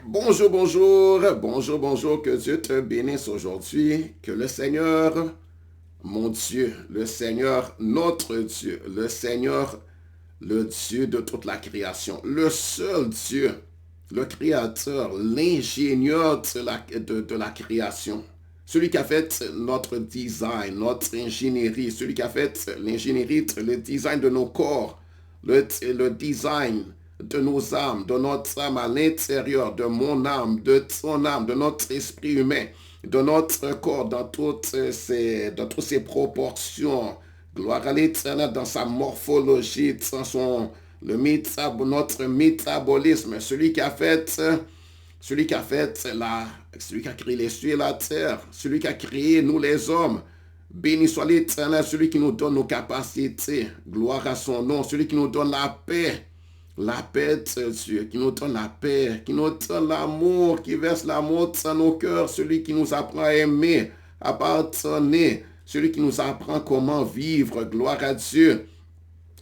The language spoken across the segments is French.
Bonjour, que Dieu te bénisse aujourd'hui, que le Seigneur, mon Dieu, le Seigneur, notre Dieu, le Seigneur, le Dieu de toute la création, le seul Dieu, le Créateur, l'ingénieur de la création, celui qui a fait notre design, notre ingénierie, celui qui a fait l'ingénierie, le design de nos corps, le design de nos âmes, de notre âme à l'intérieur, de mon âme, de ton âme, de notre esprit humain, de notre corps, dans toutes ses proportions. Gloire à l'Éternel dans sa morphologie, dans notre métabolisme, celui qui a créé les cieux et la terre, celui qui a créé nous les hommes. Béni soit l'Éternel, celui qui nous donne nos capacités. Gloire à son nom, celui qui nous donne la paix. La paix de Dieu, qui nous donne la paix, qui nous donne l'amour, qui verse l'amour dans nos cœurs, celui qui nous apprend à aimer, à pardonner, celui qui nous apprend comment vivre. Gloire à Dieu,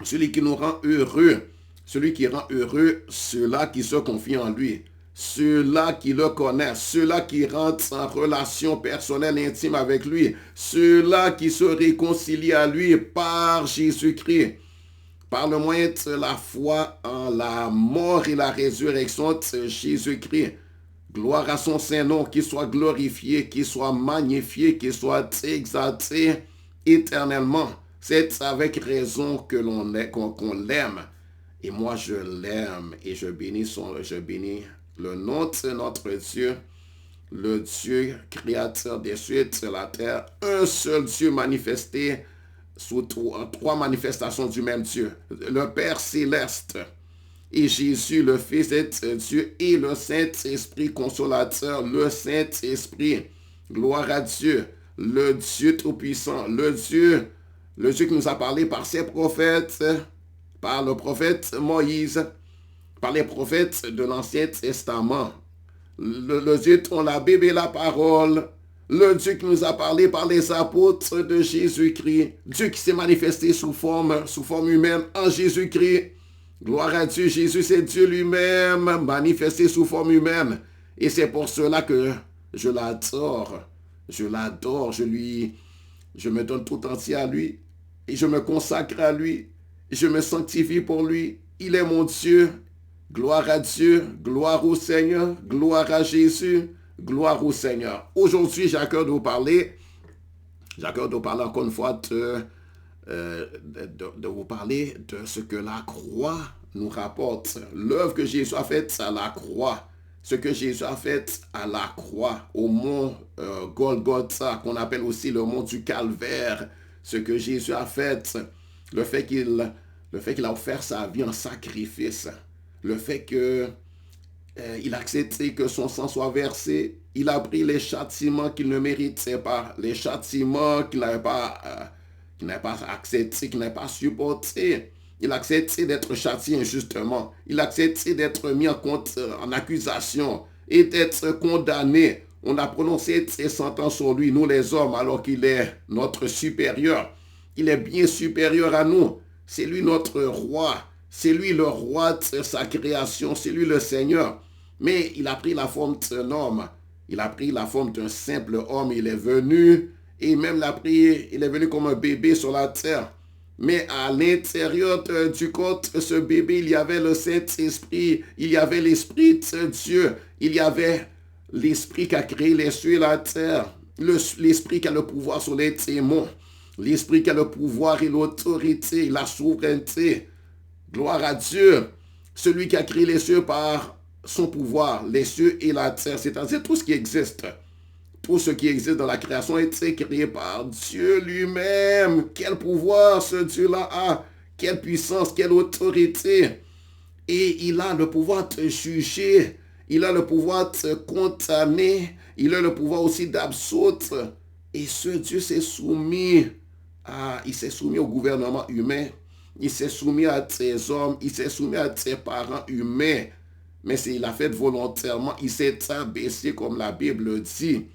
celui qui nous rend heureux, celui qui rend heureux ceux-là qui se confient en lui, ceux-là qui le connaissent, ceux-là qui rentrent en relation personnelle intime avec lui, ceux-là qui se réconcilient à lui par Jésus-Christ, par le moyen de la foi en la mort et la résurrection de Jésus-Christ. Gloire à son Saint-Nom, qu'il soit glorifié, qu'il soit magnifié, qu'il soit exalté éternellement. C'est avec raison que qu'on l'aime. Et moi, je l'aime et je bénis le nom de notre Dieu, le Dieu créateur des cieux et de la terre, un seul Dieu manifesté sous trois manifestations du même Dieu. Le Père céleste et Jésus, le Fils de Dieu, et le Saint-Esprit consolateur, le Saint-Esprit. Gloire à Dieu, le Dieu tout-puissant, le Dieu qui nous a parlé par ses prophètes, par le prophète Moïse, par les prophètes de l'Ancien Testament. Le Dieu dont la Bible est la parole, le Dieu qui nous a parlé par les apôtres de Jésus-Christ, Dieu qui s'est manifesté sous forme humaine en Jésus-Christ. Gloire à Dieu, Jésus c'est Dieu lui-même manifesté sous forme humaine. Et c'est pour cela que je l'adore, je me donne tout entier à lui et je me consacre à lui, je me sanctifie pour lui. Il est mon Dieu. Gloire à Dieu, gloire au Seigneur, gloire à Jésus, gloire au Seigneur. Aujourd'hui, j'ai à cœur de vous parler encore une fois de vous parler de ce que la croix nous rapporte. L'œuvre que Jésus a faite à la croix, ce que Jésus a fait à la croix, au mont Golgotha, qu'on appelle aussi le mont du Calvaire, ce que Jésus a fait, le fait qu'il a offert sa vie en sacrifice, le fait que il a accepté que son sang soit versé. Il a pris les châtiments qu'il ne méritait pas, les châtiments qu'il n'avait pas accepté, qu'il n'avait pas supporté. Il a accepté d'être châtié injustement. Il a accepté d'être mis en accusation et d'être condamné. On a prononcé ses sentences sur lui, nous les hommes, alors qu'il est notre supérieur. Il est bien supérieur à nous. C'est lui notre roi. C'est lui le roi de sa création. C'est lui le Seigneur. Mais il a pris la forme d'un homme. Il a pris la forme d'un simple homme. Il est venu et même il est venu comme un bébé sur la terre. Mais à l'intérieur du corps de ce bébé, il y avait le Saint-Esprit. Il y avait l'Esprit de Dieu. Il y avait l'Esprit qui a créé les cieux et la terre. L'Esprit qui a le pouvoir sur les démons. L'Esprit qui a le pouvoir et l'autorité, la souveraineté. Gloire à Dieu, celui qui a créé les cieux par son pouvoir, les cieux et la terre, c'est-à-dire tout ce qui existe. Tout ce qui existe dans la création a été créé par Dieu lui-même. Quel pouvoir ce Dieu-là a, quelle puissance, quelle autorité. Et il a le pouvoir de te juger, il a le pouvoir de te condamner, il a le pouvoir aussi d'absoudre. Et ce Dieu s'est soumis au gouvernement humain. Il s'est soumis à ses hommes, il s'est soumis à ses parents humains. Mais il l'a fait volontairement, il s'est abaissé comme la Bible dit.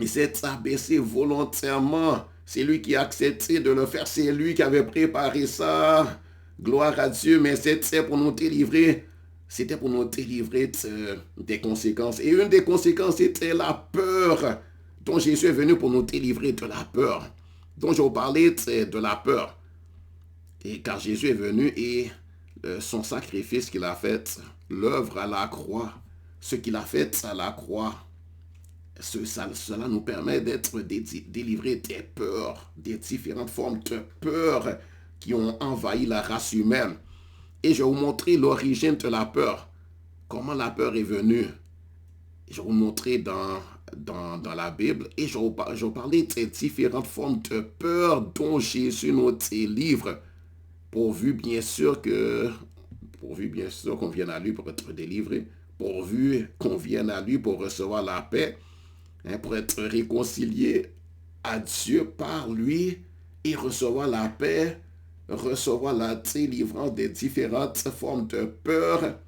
Il s'est abaissé volontairement. C'est lui qui a accepté de le faire, c'est lui qui avait préparé ça. Gloire à Dieu, mais c'était pour nous délivrer C'était pour nous délivrer des conséquences. Et une des conséquences était la peur, dont Jésus est venu pour nous délivrer de la peur. Donc je vous parlais de la peur. Et car Jésus est venu et son sacrifice qu'il a fait, l'œuvre à la croix, ce qu'il a fait à la croix, cela nous permet d'être délivrés des peurs, des différentes formes de peur qui ont envahi la race humaine. Et je vais vous montrer l'origine de la peur, comment la peur est venue. Je vais vous montrer dans la Bible et je vais vous parler des différentes formes de peur dont Jésus nous délivre, pourvu bien sûr qu'on vienne à lui pour être délivré, pourvu qu'on vienne à lui pour recevoir la paix, pour être réconcilié à Dieu par lui et recevoir la paix, recevoir la délivrance des différentes formes de peur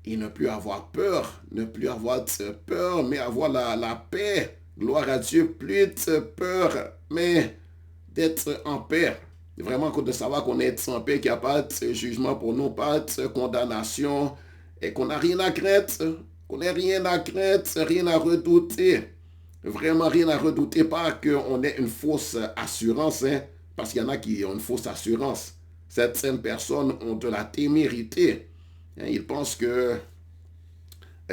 et ne plus avoir peur, mais avoir la paix. Gloire à Dieu, plus de peur, mais d'être en paix. Vraiment de savoir qu'on est en paix, qu'il n'y a pas de jugement pour nous, pas de condamnation et qu'on n'a rien à craindre, rien à redouter. Vraiment rien à redouter, pas qu'on ait une fausse assurance, parce qu'il y en a qui ont une fausse assurance. Certaines personnes ont de la témérité. Ils pensent que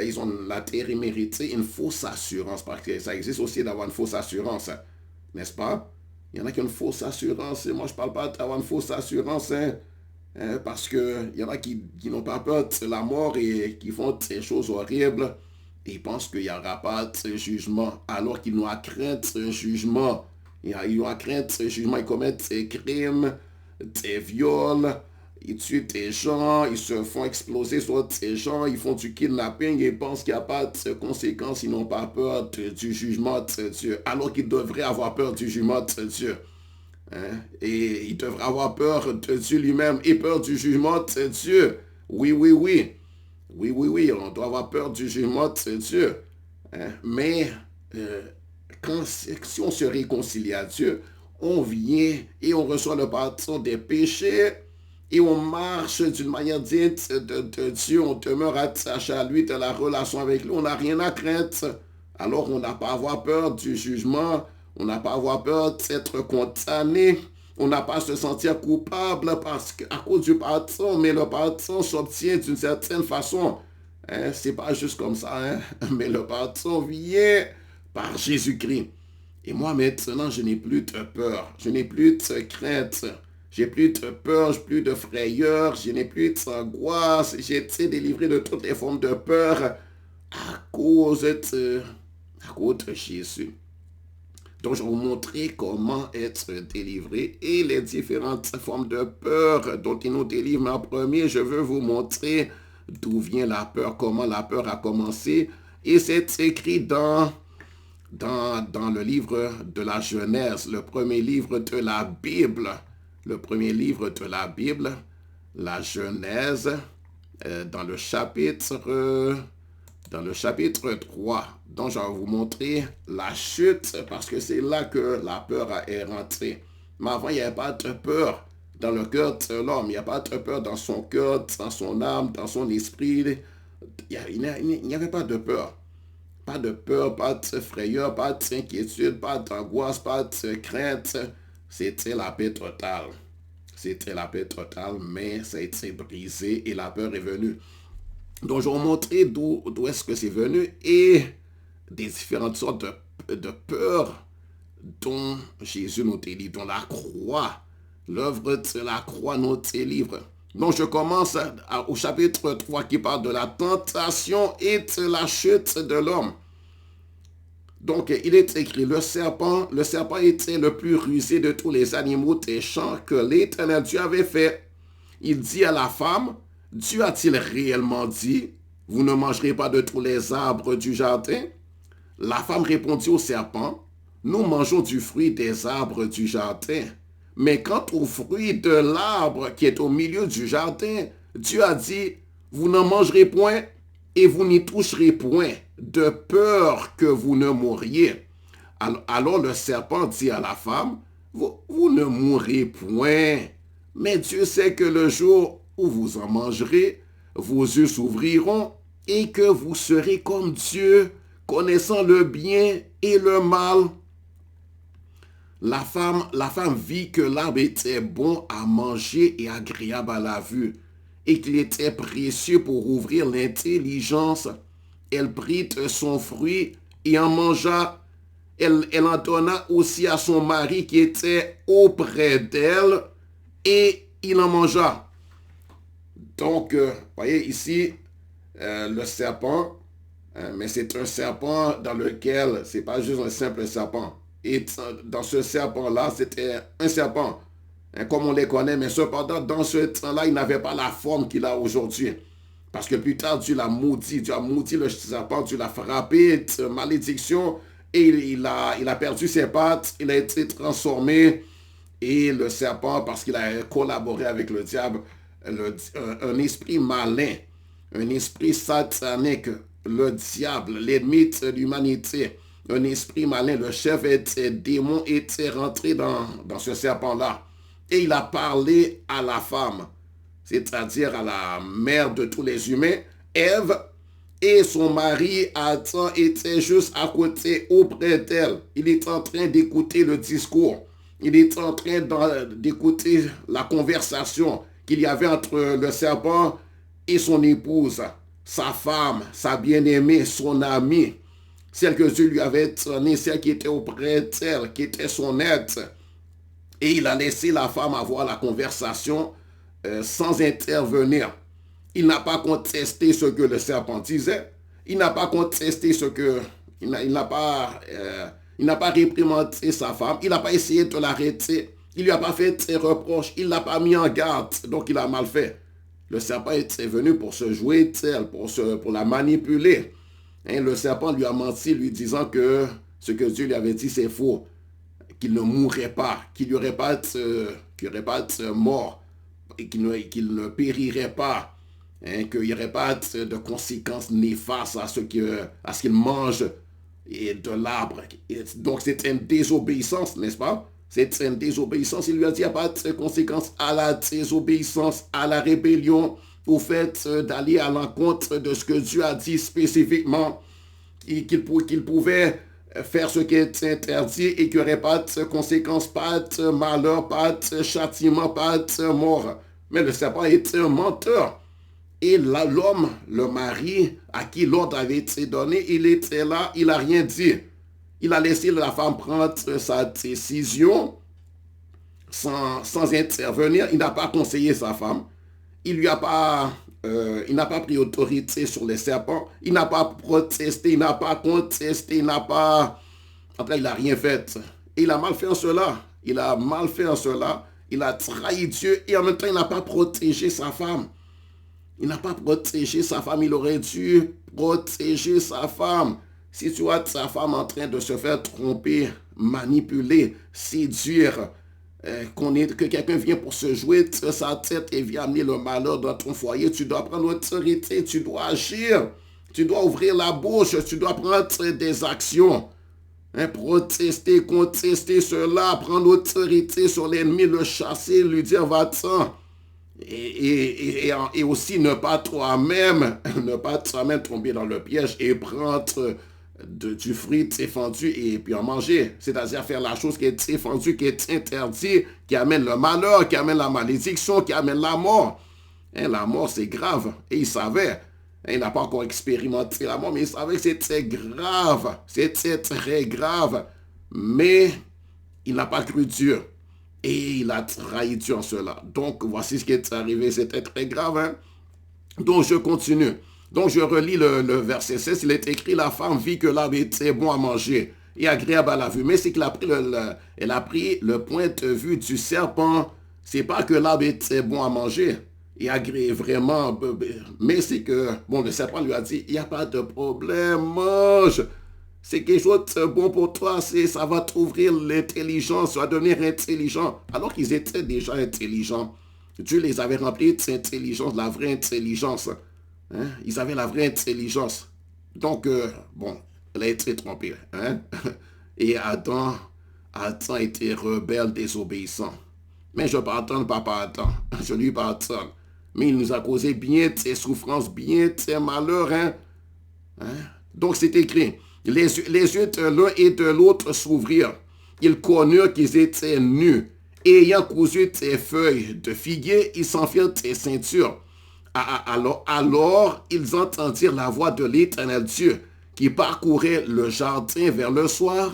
ils ont la témérité, une fausse assurance, parce que ça existe aussi d'avoir une fausse assurance, n'est-ce pas? Il y en a qui ont une fausse assurance, et moi je ne parle pas d'avoir une fausse assurance, parce qu'il y en a qui n'ont pas peur de la mort et qui font des choses horribles, et ils pensent qu'il n'y aura pas de jugement, alors qu'ils n'ont à craindre un jugement. Ils ont à craindre un jugement, ils commettent des crimes, des viols, ils tuent des gens, ils se font exploser sur des gens, ils font du kidnapping et ils pensent qu'il n'y a pas de conséquences, ils n'ont pas peur du jugement de Dieu, alors qu'ils devraient avoir peur du jugement de Dieu. Et ils devraient avoir peur de Dieu lui-même et peur du jugement de Dieu. Oui, on doit avoir peur du jugement de Dieu. Mais si on se réconcilie à Dieu, on vient et on reçoit le pardon des péchés et on marche d'une manière digne de Dieu, on demeure attaché à lui, de la relation avec lui, on n'a rien à craindre. Alors on n'a pas à avoir peur du jugement, on n'a pas à avoir peur d'être condamné, on n'a pas à se sentir coupable parce qu'à cause du pardon, mais le pardon s'obtient d'une certaine façon. C'est pas juste comme ça, mais le pardon vient par Jésus-Christ. Et moi maintenant, je n'ai plus de peur, je n'ai plus de crainte, j'ai plus de peur, plus de frayeur, je n'ai plus d'angoisse, j'ai été délivré de toutes les formes de peur à cause de Jésus. Donc, je vais vous montrer comment être délivré et les différentes formes de peur dont il nous délivre. Mais en premier, je veux vous montrer d'où vient la peur, comment la peur a commencé. Et c'est écrit dans le livre de la Genèse, le premier livre de la Bible. Le premier livre de la Bible, la Genèse, dans le chapitre 3. Donc, je vais vous montrer la chute parce que c'est là que la peur est rentrée. Mais avant, il n'y avait pas de peur dans le cœur de l'homme. Il n'y a pas de peur dans son cœur, dans son âme, dans son esprit. Il n'y avait pas de peur. Pas de peur, pas de frayeur, pas d'inquiétude, pas d'angoisse, pas de crainte. C'était la paix totale. C'était la paix totale, mais ça a été brisé et la peur est venue. Donc, je vais vous montrer d'où est-ce que c'est venu et des différentes sortes de peurs dont Jésus nous délivre, dont la croix, l'œuvre de la croix nous délivre. Donc, je commence au chapitre 3 qui parle de la tentation et de la chute de l'homme. Donc, il est écrit, le serpent était le plus rusé de tous les animaux des champs que l'Éternel Dieu avait fait. Il dit à la femme, Dieu a-t-il réellement dit, vous ne mangerez pas de tous les arbres du jardin? La femme répondit au serpent, nous mangeons du fruit des arbres du jardin. Mais quant au fruit de l'arbre qui est au milieu du jardin, Dieu a dit, vous n'en mangerez point et vous n'y toucherez point, de peur que vous ne mouriez. Alors le serpent dit à la femme, vous ne mourrez point, mais Dieu sait que le jour où vous en mangerez, vos yeux s'ouvriront et que vous serez comme Dieu, connaissant le bien et le mal. La femme vit que l'arbre était bon à manger et agréable à la vue, et qu'il était précieux pour ouvrir l'intelligence. Elle prit son fruit et en mangea. Elle en donna aussi à son mari qui était auprès d'elle, et il en mangea. Donc, voyez ici, le serpent, mais c'est un serpent dans lequel, c'est pas juste un simple serpent. Et dans ce serpent-là, c'était un serpent, comme on les connaît, mais cependant, dans ce temps-là, il n'avait pas la forme qu'il a aujourd'hui. Parce que plus tard, Dieu a maudit le serpent, Dieu l'a frappé, malédiction, et il a perdu ses pattes, il a été transformé, et le serpent, parce qu'il a collaboré avec le diable, un esprit malin, un esprit satanique, le diable, l'ennemi de l'humanité, un esprit malin, le chef était démon, était rentré dans ce serpent-là. Et il a parlé à la femme, c'est-à-dire à la mère de tous les humains, Ève, et son mari Adam était juste à côté, auprès d'elle. Il est en train d'écouter le discours. Il est en train d'écouter la conversation qu'il y avait entre le serpent et son épouse, sa femme, sa bien-aimée, son amie, celle que Dieu lui avait donnée, celle qui était auprès d'elle, qui était son aide. Et il a laissé la femme avoir la conversation sans intervenir. Il n'a pas contesté ce que le serpent disait. Il n'a pas contesté ce que... Il n'a pas réprimandé sa femme. Il n'a pas essayé de l'arrêter. Il ne lui a pas fait des reproches. Il ne l'a pas mis en garde. Donc, il a mal fait. Le serpent était venu pour se jouer d'elle, pour la manipuler. Et le serpent lui a menti, lui disant que ce que Dieu lui avait dit, c'est faux. Qu'il ne mourrait pas, qu'il n'y aurait pas de mort, et qu'il ne périrait pas, qu'il n'y aurait pas de conséquences néfastes à ce qu'il mange de l'arbre. Donc c'est une désobéissance, n'est-ce pas? C'est une désobéissance. Il lui a dit qu'il n'y a pas de conséquences à la désobéissance, à la rébellion, au fait d'aller à l'encontre de ce que Dieu a dit spécifiquement, qu'il pouvait faire ce qui est interdit et qu'il n'y aurait pas de conséquences, pas de malheur, pas de châtiment, pas de mort. Mais le serpent était un menteur. Et là, l'homme, le mari, à qui l'ordre avait été donné, il était là, il n'a rien dit. Il a laissé la femme prendre sa décision sans intervenir. Il n'a pas conseillé sa femme. Il n'a pas pris autorité sur les serpents. Il n'a pas protesté, il n'a pas contesté, il n'a rien fait. Et il a mal fait en cela. Il a mal fait en cela. Il a trahi Dieu et en même temps, il n'a pas protégé sa femme. Il n'a pas protégé sa femme. Il aurait dû protéger sa femme. Si tu vois sa femme en train de se faire tromper, manipuler, séduire, que quelqu'un vient pour se jouer de sa tête et vient amener le malheur dans ton foyer, tu dois prendre l'autorité, tu dois agir, tu dois ouvrir la bouche, tu dois prendre des actions. Protester, contester cela, prendre l'autorité sur l'ennemi, le chasser, lui dire va-t'en. Et aussi ne pas toi-même tomber dans le piège et prendre du fruit défendu et puis en manger. C'est-à-dire faire la chose qui est défendue, qui est interdite, qui amène le malheur, qui amène la malédiction, qui amène la mort. La mort, c'est grave. Et il savait. Il n'a pas encore expérimenté la mort, mais il savait que c'était grave. C'était très grave. Mais il n'a pas cru Dieu. Et il a trahi Dieu en cela. Donc, voici ce qui est arrivé. C'était très grave. Donc, je continue. Donc, je relis le verset 16. Il est écrit, la femme vit que l'arbre était bon à manger et agréable à la vue. Mais c'est qu'elle a pris le point de vue du serpent. C'est pas que l'arbre était bon à manger et agréable vraiment. Mais c'est que, le serpent lui a dit, il n'y a pas de problème, mange. C'est quelque chose de bon pour toi, ça va t'ouvrir l'intelligence, tu vas devenir intelligent. Alors qu'ils étaient déjà intelligents. Dieu les avait remplis d'intelligence, la vraie intelligence. Ils avaient la vraie intelligence. Donc, elle a été trompée. Et Adam était rebelle, désobéissant. Mais je pardonne papa Adam. Je lui pardonne. mais il nous a causé bien de souffrances, bien de malheurs. Hein? Donc c'est écrit, les yeux de l'un et de l'autre s'ouvrirent. Ils connurent qu'ils étaient nus. Ayant cousu tes feuilles de figuier, ils s'enfirent tes ceintures. Alors, ils entendirent la voix de l'Éternel Dieu qui parcourait le jardin vers le soir.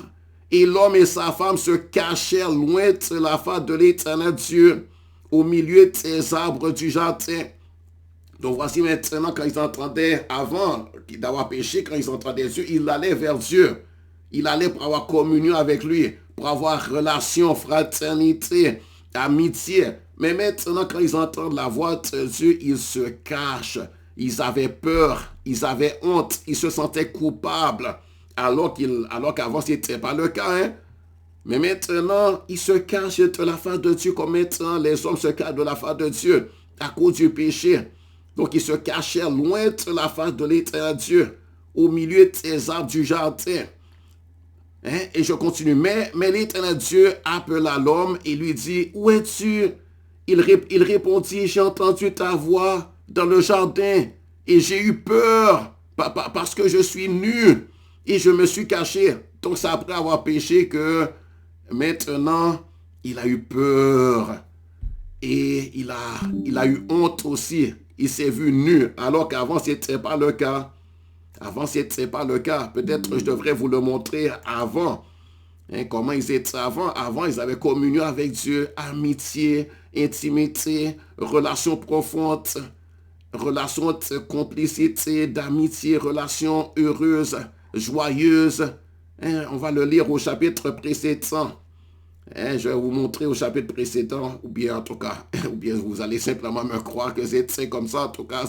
Et l'homme et sa femme se cachèrent loin de la face de l'Éternel Dieu, au milieu des arbres du jardin. Donc voici maintenant, quand ils entendaient, avant d'avoir péché, quand ils entendaient Dieu, ils allaient vers Dieu. Il allait pour avoir communion avec lui, pour avoir relation, fraternité, amitié. Mais maintenant, quand ils entendent la voix de Dieu, ils se cachent. Ils avaient peur, ils avaient honte, ils se sentaient coupables. Alors qu'avant, ce n'était pas le cas. Hein? Mais maintenant, ils se cachent de la face de Dieu, comme maintenant les hommes se cachent de la face de Dieu à cause du péché. Donc, ils se cachaient loin de la face de l'Éternel Dieu, au milieu des arbres du jardin. Hein? Et je continue. Mais l'Éternel Dieu appela l'homme et lui dit, où es-tu? Il répondit, j'ai entendu ta voix dans le jardin et j'ai eu peur parce que je suis nu et je me suis caché. Donc, c'est après avoir péché que maintenant, il a eu peur et il a eu honte aussi. Il s'est vu nu alors qu'avant, ce n'était pas le cas. Avant, ce n'était pas le cas. Peut-être je devrais vous le montrer avant. Hein, comment ils étaient avant. Avant, ils avaient communion avec Dieu, amitié, intimité, relation profonde, relation de complicité, d'amitié, relation heureuse, joyeuse. Hein, on va le lire au chapitre précédent. Hein, je vais vous montrer au chapitre précédent, ou bien en tout cas, ou bien vous allez simplement me croire que c'est comme ça. En tout cas,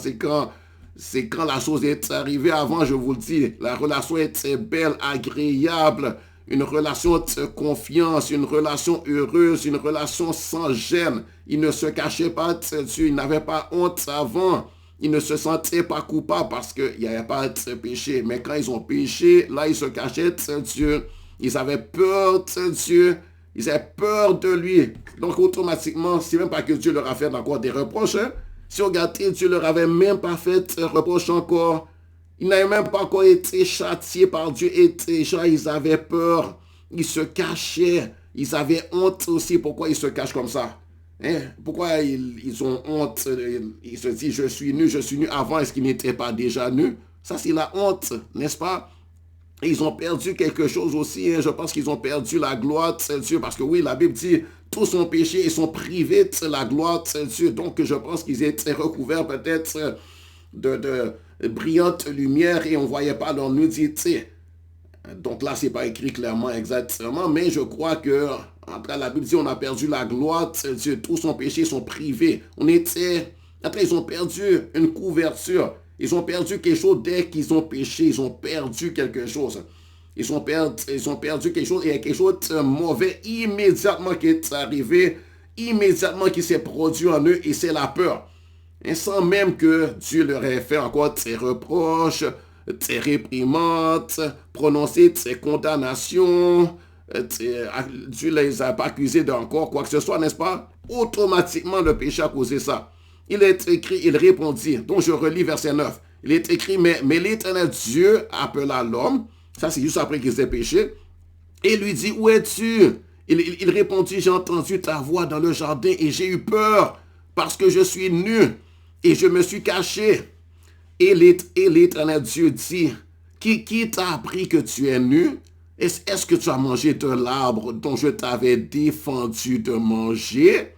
c'est quand la chose est arrivée. Avant, je vous le dis, la relation était belle, agréable, une relation de confiance, une relation heureuse, une relation sans gêne. Ils ne se cachaient pas de Dieu, ils n'avaient pas honte avant. Ils ne se sentaient pas coupables parce qu'il n'y avait pas de péché. Mais quand ils ont péché, là, ils se cachaient de Dieu. Ils avaient peur de Dieu. Ils avaient peur de lui. Donc, automatiquement, c'est même pas que Dieu leur a fait encore des reproches. Hein? Si on regardait, Dieu leur avait même pas fait de reproches encore. Ils n'avaient même pas encore été châtiés par Dieu. Et déjà, ils avaient peur. Ils se cachaient. Ils avaient honte aussi. Pourquoi ils se cachent comme ça? Hein? Pourquoi ils ont honte? Ils se disent, je suis nu avant. Est-ce qu'ils n'étaient pas déjà nus? Ça, c'est la honte, n'est-ce pas? Ils ont perdu quelque chose aussi. Hein. Je pense qu'ils ont perdu la gloire de Dieu. Parce que oui, la Bible dit, tous ont péché et sont privés de la gloire de Dieu. Donc, je pense qu'ils étaient recouverts peut-être de brillante lumière et on ne voyait pas leur nudité. Donc là, ce n'est pas écrit clairement exactement, mais je crois que, après la Bible dit, on a perdu la gloire de Dieu. Tous ont péché, sont privés. Après, ils ont perdu une couverture. Ils ont perdu quelque chose dès qu'ils ont péché. Ils ont perdu quelque chose. Ils ont perdu quelque chose. Il y a quelque chose de mauvais immédiatement qui est arrivé, immédiatement qui s'est produit en eux, et c'est la peur. Et sans même que Dieu leur ait fait encore des reproches, des réprimandes, prononcé des condamnations, Dieu ne les a pas accusés d'encore quoi que ce soit, n'est-ce pas? Automatiquement, le péché a causé ça. Il est écrit, il répondit, donc je relis verset 9. Il est écrit, mais l'Éternel Dieu appela l'homme, ça c'est juste après qu'ils aient péché, et lui dit, où es-tu? Il répondit, j'ai entendu ta voix dans le jardin et j'ai eu peur parce que je suis nu et je me suis caché. Et l'Éternel Dieu dit, qui t'a appris que tu es nu? Est-ce que tu as mangé de l'arbre dont je t'avais défendu de manger?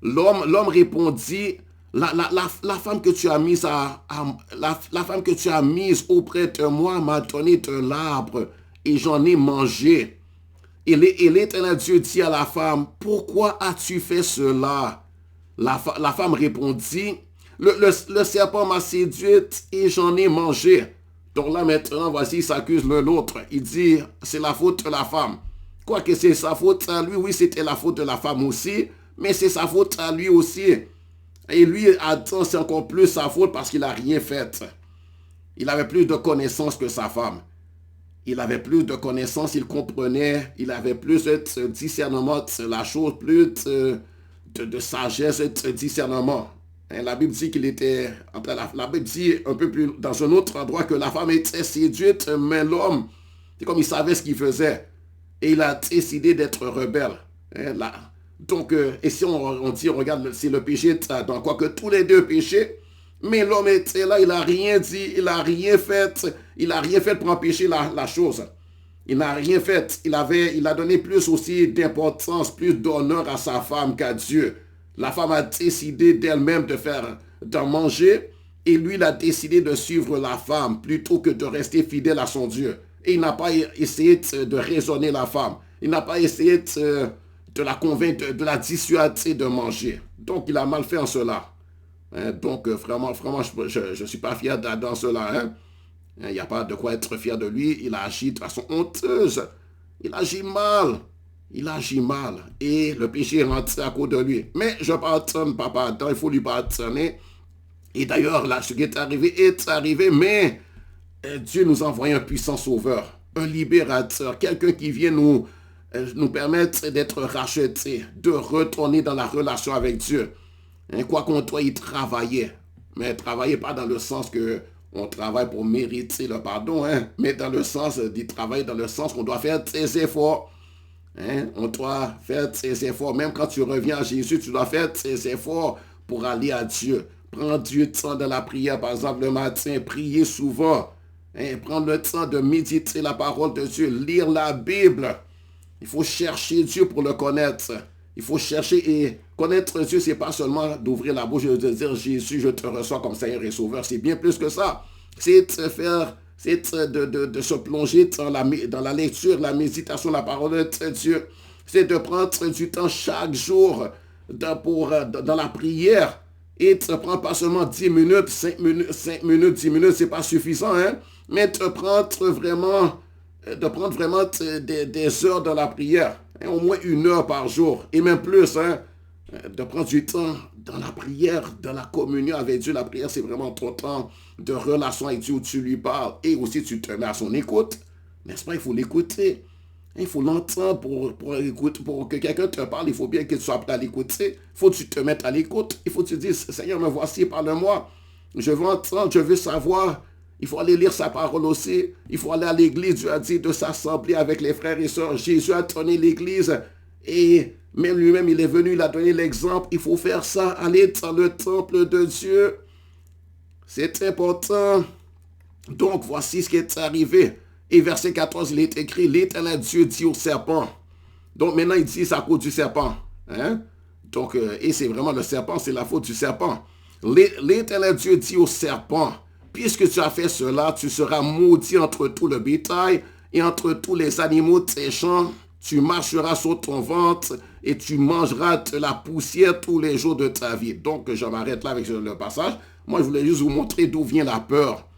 L'homme répondit, la femme que tu as mise la femme que tu as mise auprès de moi m'a donné de l'arbre et j'en ai mangé. Et l'Éternel Dieu dit à la femme, pourquoi as-tu fait cela? La femme répondit, le serpent m'a séduite et j'en ai mangé. Donc là maintenant, voici, il s'accuse l'autre. Il dit, c'est la faute de la femme. Quoique c'est sa faute à lui, oui, c'était la faute de la femme aussi, mais c'est sa faute à lui aussi. Et lui, attends, c'est encore plus sa faute parce qu'il n'a rien fait. Il avait plus de connaissances que sa femme. Il avait plus de connaissances, il comprenait, il avait plus de discernement de la chose, plus de sagesse et de discernement. La Bible dit qu'il était, la Bible dit un peu plus dans un autre endroit que la femme était séduite, mais l'homme, c'est comme il savait ce qu'il faisait. Et il a décidé d'être rebelle. Là. Donc, et si on dit, on regarde, c'est le péché, dans quoi que tous les deux péchaient, mais l'homme était là, il n'a rien dit, il n'a rien fait pour empêcher la chose. Il n'a rien fait. Il a donné plus aussi d'importance, plus d'honneur à sa femme qu'à Dieu. La femme a décidé d'elle-même d'en manger et lui, il a décidé de suivre la femme plutôt que de rester fidèle à son Dieu. Et il n'a pas essayé de raisonner la femme. Il n'a pas essayé de la convaincre, de la dissuader de manger. Donc, il a mal fait en cela. Donc, vraiment, je ne suis pas fier dans cela. Hein? Il n'y a pas de quoi être fier de lui. Il a agi de façon honteuse. Il agit mal. Il agit mal. Et le péché est rentré à cause de lui. Mais je pardonne, papa Adam. Il faut lui pardonner. Et d'ailleurs, là, ce qui est arrivé. Mais Dieu nous envoie un puissant sauveur. Un libérateur. Quelqu'un qui vient nous permettre d'être rachetés. De retourner dans la relation avec Dieu. Quoi qu'on doit y travailler. Mais travailler pas dans le sens que on travaille pour mériter le pardon, mais dans le sens d'y travailler, dans le sens qu'on doit faire ses efforts. On doit faire ses efforts. Même quand tu reviens à Jésus, tu dois faire ses efforts pour aller à Dieu. Prendre du temps dans la prière, par exemple, le matin, prier souvent. Prendre le temps de méditer la parole de Dieu, lire la Bible. Il faut chercher Dieu pour le connaître. Il faut chercher et connaître Dieu, c'est pas seulement d'ouvrir la bouche et de dire Jésus, je te reçois comme Seigneur et Sauveur. C'est bien plus que ça. C'est de se plonger dans la lecture, la méditation, la parole de Dieu. C'est de prendre du temps chaque jour dans la prière et de prendre pas seulement 10 minutes, 5 minutes, 10 minutes, c'est pas suffisant, mais de prendre vraiment des heures dans la prière. Au moins 1 heure par jour, et même plus, de prendre du temps dans la prière, dans la communion avec Dieu. La prière, c'est vraiment ton temps de relation avec Dieu où tu lui parles et aussi tu te mets à son écoute. N'est-ce pas? Il faut l'écouter. Il faut l'entendre pour que quelqu'un te parle. Il faut bien que tu sois prêt à l'écouter. Il faut que tu te mettes à l'écoute. Il faut que tu dises, Seigneur, me voici, parle-moi. Je veux entendre, je veux savoir. Il faut aller lire sa parole aussi. Il faut aller à l'église. Dieu a dit de s'assembler avec les frères et sœurs. Jésus a donné l'église. Et même lui-même, il est venu, il a donné l'exemple. Il faut faire ça. Aller dans le temple de Dieu. C'est important. Donc, voici ce qui est arrivé. Et verset 14, il est écrit, l'Éternel Dieu dit au serpent. Donc, maintenant, il dit c'est à cause du serpent. Donc, et c'est vraiment le serpent, c'est la faute du serpent. L'Éternel Dieu dit au serpent, puisque tu as fait cela, tu seras maudit entre tout le bétail et entre tous les animaux de tes champs. Tu marcheras sur ton ventre et tu mangeras de la poussière tous les jours de ta vie. Donc, je m'arrête là avec le passage. Moi, je voulais juste vous montrer d'où vient la peur.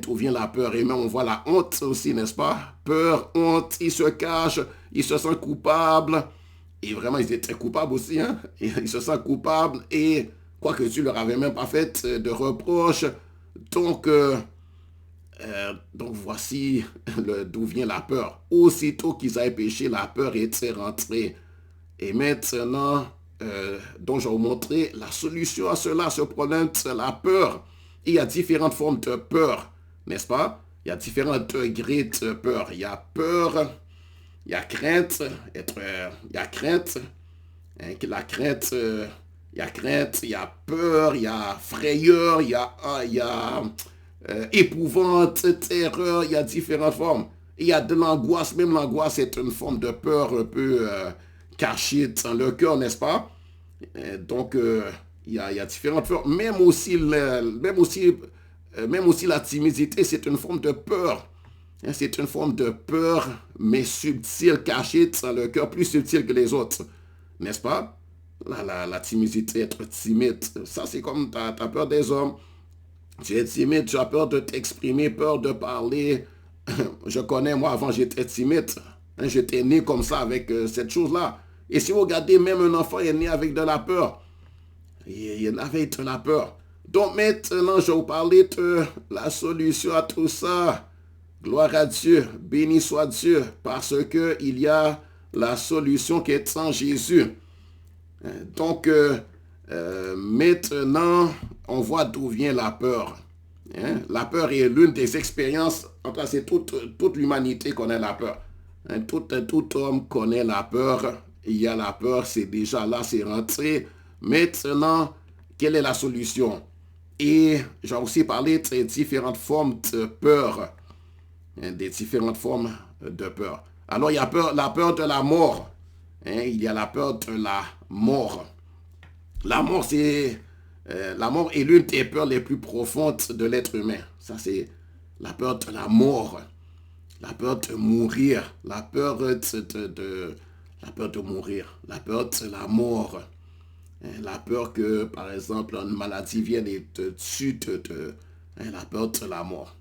D'où vient la peur. Et même on voit la honte aussi, n'est-ce pas? Peur, honte, ils se cachent, ils se sentent coupables. Et vraiment, ils étaient coupables aussi. Ils se sentent coupables et quoique Dieu leur avait même pas fait de reproches. Donc voici d'où vient la peur. Aussitôt qu'ils avaient péché, la peur était rentrée. Et maintenant, donc je vais vous montrer la solution à cela, à ce problème, c'est la peur. Et il y a différentes formes de peur, n'est-ce pas? Il y a différents degrés de peur. Il y a peur, il y a crainte, il y a crainte, il y a crainte, il y a peur, il y a frayeur, il y a épouvante, terreur, il y a différentes formes. Il y a de l'angoisse, même l'angoisse est une forme de peur un peu cachée dans le cœur, n'est-ce pas? Donc, il y a différentes formes. Même aussi la timidité, c'est une forme de peur. C'est une forme de peur, mais subtile, cachée dans le cœur, plus subtile que les autres. N'est-ce pas? La timidité, être timide, ça c'est comme tu as peur des hommes. Tu es timide, tu as peur de t'exprimer, peur de parler. Je connais, moi, avant, j'étais timide. J'étais né comme ça, avec cette chose-là. Et si vous regardez, même un enfant est né avec de la peur. Il y en avait de la peur. Donc maintenant, je vais vous parler de la solution à tout ça. Gloire à Dieu, béni soit Dieu, parce qu'il y a la solution qui est en Jésus. Donc, Maintenant, on voit d'où vient la peur. Hein? La peur est l'une des expériences, en tout cas, c'est toute l'humanité connaît la peur. Hein? Tout homme connaît la peur. Il y a la peur, c'est déjà là, c'est rentré. Maintenant, quelle est la solution? Et j'ai aussi parlé des différentes formes de peur. Hein? Des différentes formes de peur. Alors, il y a la peur de la mort. Hein? Il y a la peur de la mort. La mort, la mort est l'une des peurs les plus profondes de l'être humain. Ça, c'est la peur de la mort, la peur de mourir, la peur la peur de mourir, la peur de la mort, hein, la peur que, par exemple, une maladie vienne et te tue, hein, la peur de la mort.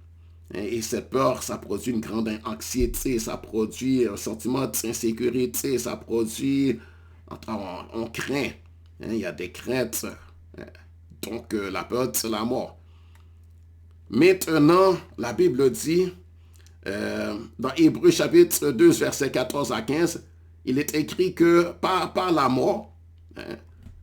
Hein, et cette peur, ça produit une grande anxiété, ça produit un sentiment d'insécurité, ça produit, on craint. Hein, il y a des craintes. Donc, la peur, c'est la mort. Maintenant, la Bible dit, dans Hébreux chapitre 2, versets 14 à 15, il est écrit que par la mort, hein,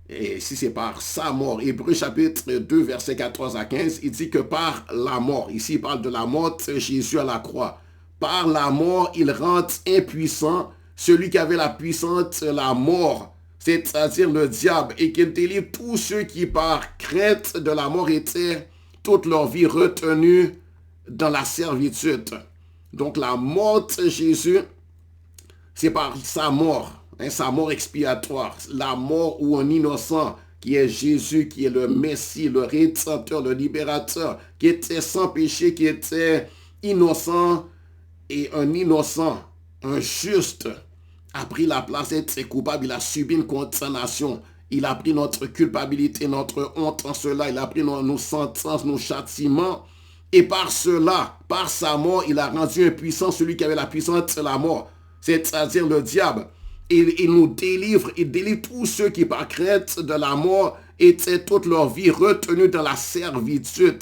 et si c'est par sa mort, Hébreux chapitre 2, versets 14 à 15, il dit que par la mort, ici il parle de la mort de Jésus à la croix, par la mort, il rend impuissant celui qui avait la puissance de la mort, c'est-à-dire le diable, et qu'il délivre tous ceux qui, par crainte de la mort, étaient toute leur vie retenus dans la servitude. Donc la mort de Jésus, c'est par sa mort, hein, sa mort expiatoire, la mort où un innocent, qui est Jésus, qui est le Messie, le Rédempteur, le Libérateur, qui était sans péché, qui était innocent, et un innocent, un juste, a pris la place d'être coupable, il a subi une condamnation, il a pris notre culpabilité, notre honte en cela, il a pris nos sentences, nos châtiments, et par cela, par sa mort, il a rendu impuissant celui qui avait la puissance de la mort, c'est-à-dire le diable. Il nous délivre, il délivre tous ceux qui par crainte de la mort étaient toute leur vie retenus dans la servitude.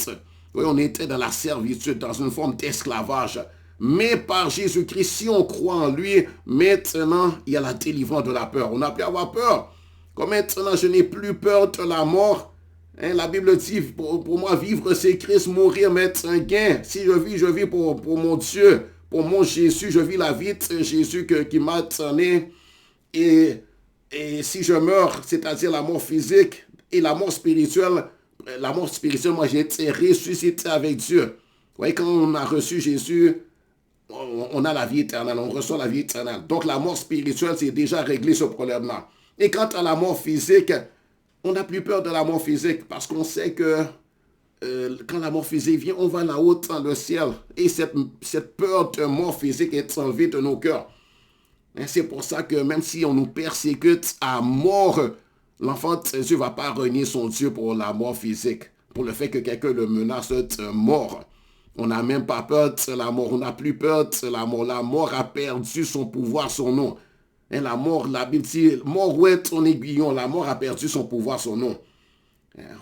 Oui, on était dans la servitude, dans une forme d'esclavage. Mais par Jésus-Christ, si on croit en lui, maintenant, il y a la délivrance de la peur. On n'a plus à avoir peur. Comme maintenant, je n'ai plus peur de la mort. Hein, la Bible dit, pour moi, vivre, c'est Christ, mourir, mettre un gain. Si je vis pour mon Dieu, pour mon Jésus, je vis la vie de Jésus qui m'a donné. Et si je meurs, c'est-à-dire la mort physique et la mort spirituelle, moi, j'ai été ressuscité avec Dieu. Vous voyez, quand on a reçu Jésus, on a la vie éternelle, on reçoit la vie éternelle. Donc la mort spirituelle, c'est déjà réglé ce problème-là. Et quant à la mort physique, on n'a plus peur de la mort physique parce qu'on sait que quand la mort physique vient, on va là-haut dans le ciel. Et cette peur de mort physique est enlevée de nos cœurs. Et c'est pour ça que même si on nous persécute à mort, l'enfant de Jésus ne va pas renier son Dieu pour la mort physique, pour le fait que quelqu'un le menace de mort. On n'a même pas peur de la mort. On n'a plus peur de la mort. La mort a perdu son pouvoir, son nom. Et la mort, la Bible dit, mort où est ton aiguillon? La mort a perdu son pouvoir, son nom.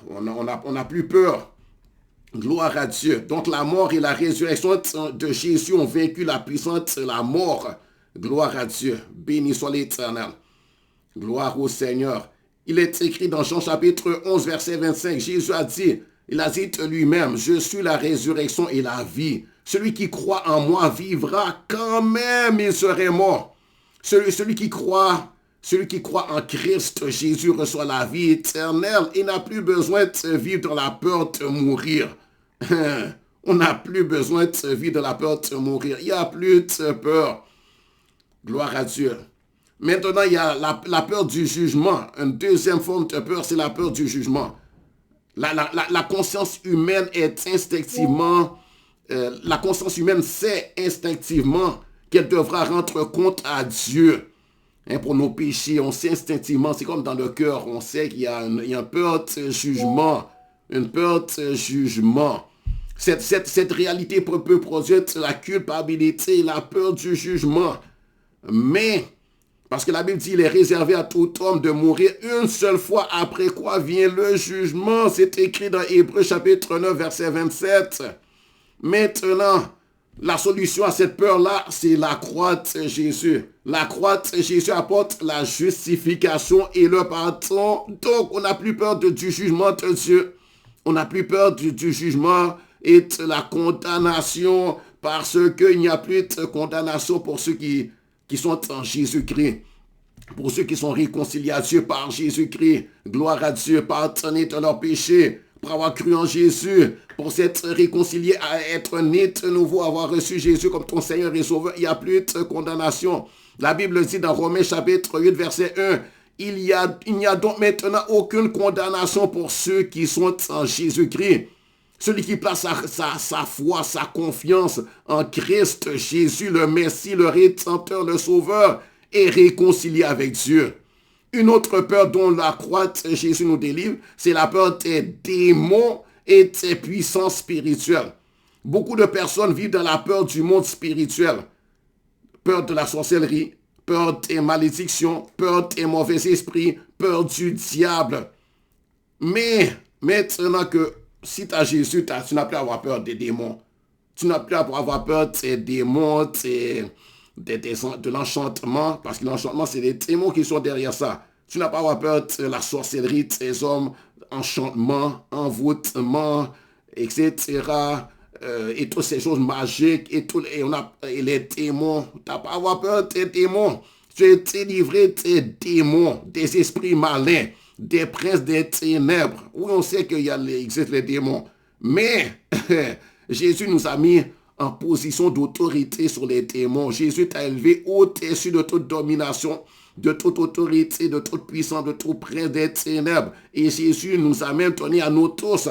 On n'a plus peur. Gloire à Dieu. Donc la mort et la résurrection de Jésus ont vaincu la puissance de la mort. Gloire à Dieu. Béni soit l'Éternel. Gloire au Seigneur. Il est écrit dans Jean chapitre 11, verset 25. Jésus a dit, il a dit de lui-même, je suis la résurrection et la vie. Celui qui croit en moi vivra quand même il serait mort. Celui qui croit en Christ, Jésus reçoit la vie éternelle. Il n'a plus besoin de vivre dans la peur de mourir. On n'a plus besoin de vivre dans la peur de mourir. Il n'y a plus de peur. Gloire à Dieu. Maintenant, il y a la peur du jugement. Une deuxième forme de peur, c'est la peur du jugement. La conscience humaine est instinctivement, la conscience humaine sait instinctivement qu'elle devra rendre compte à Dieu. Hein, pour nos péchés, on sait instinctivement, c'est comme dans le cœur, on sait qu'il y a une peur de jugement. Une peur de jugement. Cette réalité peut produire la culpabilité, la peur du jugement. Mais, parce que la Bible dit, il est réservé à tout homme de mourir une seule fois, après quoi vient le jugement. C'est écrit dans Hébreux chapitre 9, verset 27. Maintenant, La solution à cette peur-là, c'est la croix de Jésus. La croix de Jésus apporte la justification et le pardon. Donc, on n'a plus peur du jugement de Dieu. On n'a plus peur du jugement et de la condamnation parce qu'il n'y a plus de condamnation pour ceux qui sont en Jésus-Christ. Pour ceux qui sont réconciliés à Dieu par Jésus-Christ. Gloire à Dieu, pardonnés de leurs péchés. Pour avoir cru en Jésus, pour s'être réconcilié, à être né de nouveau, avoir reçu Jésus comme ton Seigneur et Sauveur, il n'y a plus de condamnation. La Bible dit dans Romains chapitre 8, verset 1, il n'y a donc maintenant aucune condamnation pour ceux qui sont en Jésus-Christ. Celui qui place sa foi, sa confiance en Christ Jésus, le Messie, le Rédempteur, le Sauveur, est réconcilié avec Dieu. Une autre peur dont la croix de Jésus nous délivre, c'est la peur des démons et des puissances spirituelles. Beaucoup de personnes vivent dans la peur du monde spirituel. Peur de la sorcellerie, peur des malédictions, peur des mauvais esprits, peur du diable. Mais maintenant que si tu as Jésus, tu n'as plus à avoir peur des démons. Tu n'as plus à avoir peur des démons, de l'enchantement, parce que l'enchantement, c'est les démons qui sont derrière ça. Tu n'as pas à avoir peur de la sorcellerie, des hommes, enchantement, envoûtement, etc. Et toutes ces choses magiques, et les démons. Tu n'as pas à avoir peur des démons. Tu es délivré des démons, des esprits malins, des princes des ténèbres. Oui, on sait qu'il existe les démons. Mais Jésus nous a mis en position d'autorité sur les démons. Jésus t'a élevé au-dessus de toute domination, de toute autorité, de toute puissance, de tout prince des ténèbres. Et Jésus nous a même donné à nous tous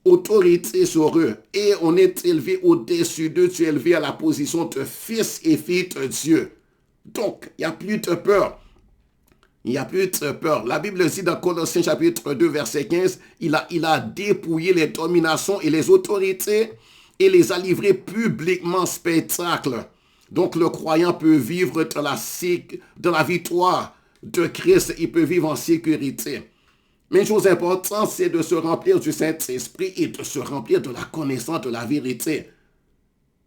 autorité sur eux. Et on est élevé au-dessus d'eux. Tu es élevé à la position de fils et fille de Dieu. Donc, il n'y a plus de peur. Il n'y a plus de peur. La Bible dit dans Colossiens chapitre 2, verset 15, il a dépouillé les dominations et les autorités et les a livrés publiquement en spectacle. Donc le croyant peut vivre de la victoire de Christ. Il peut vivre en sécurité. Mais une chose importante, c'est de se remplir du Saint-Esprit et de se remplir de la connaissance de la vérité.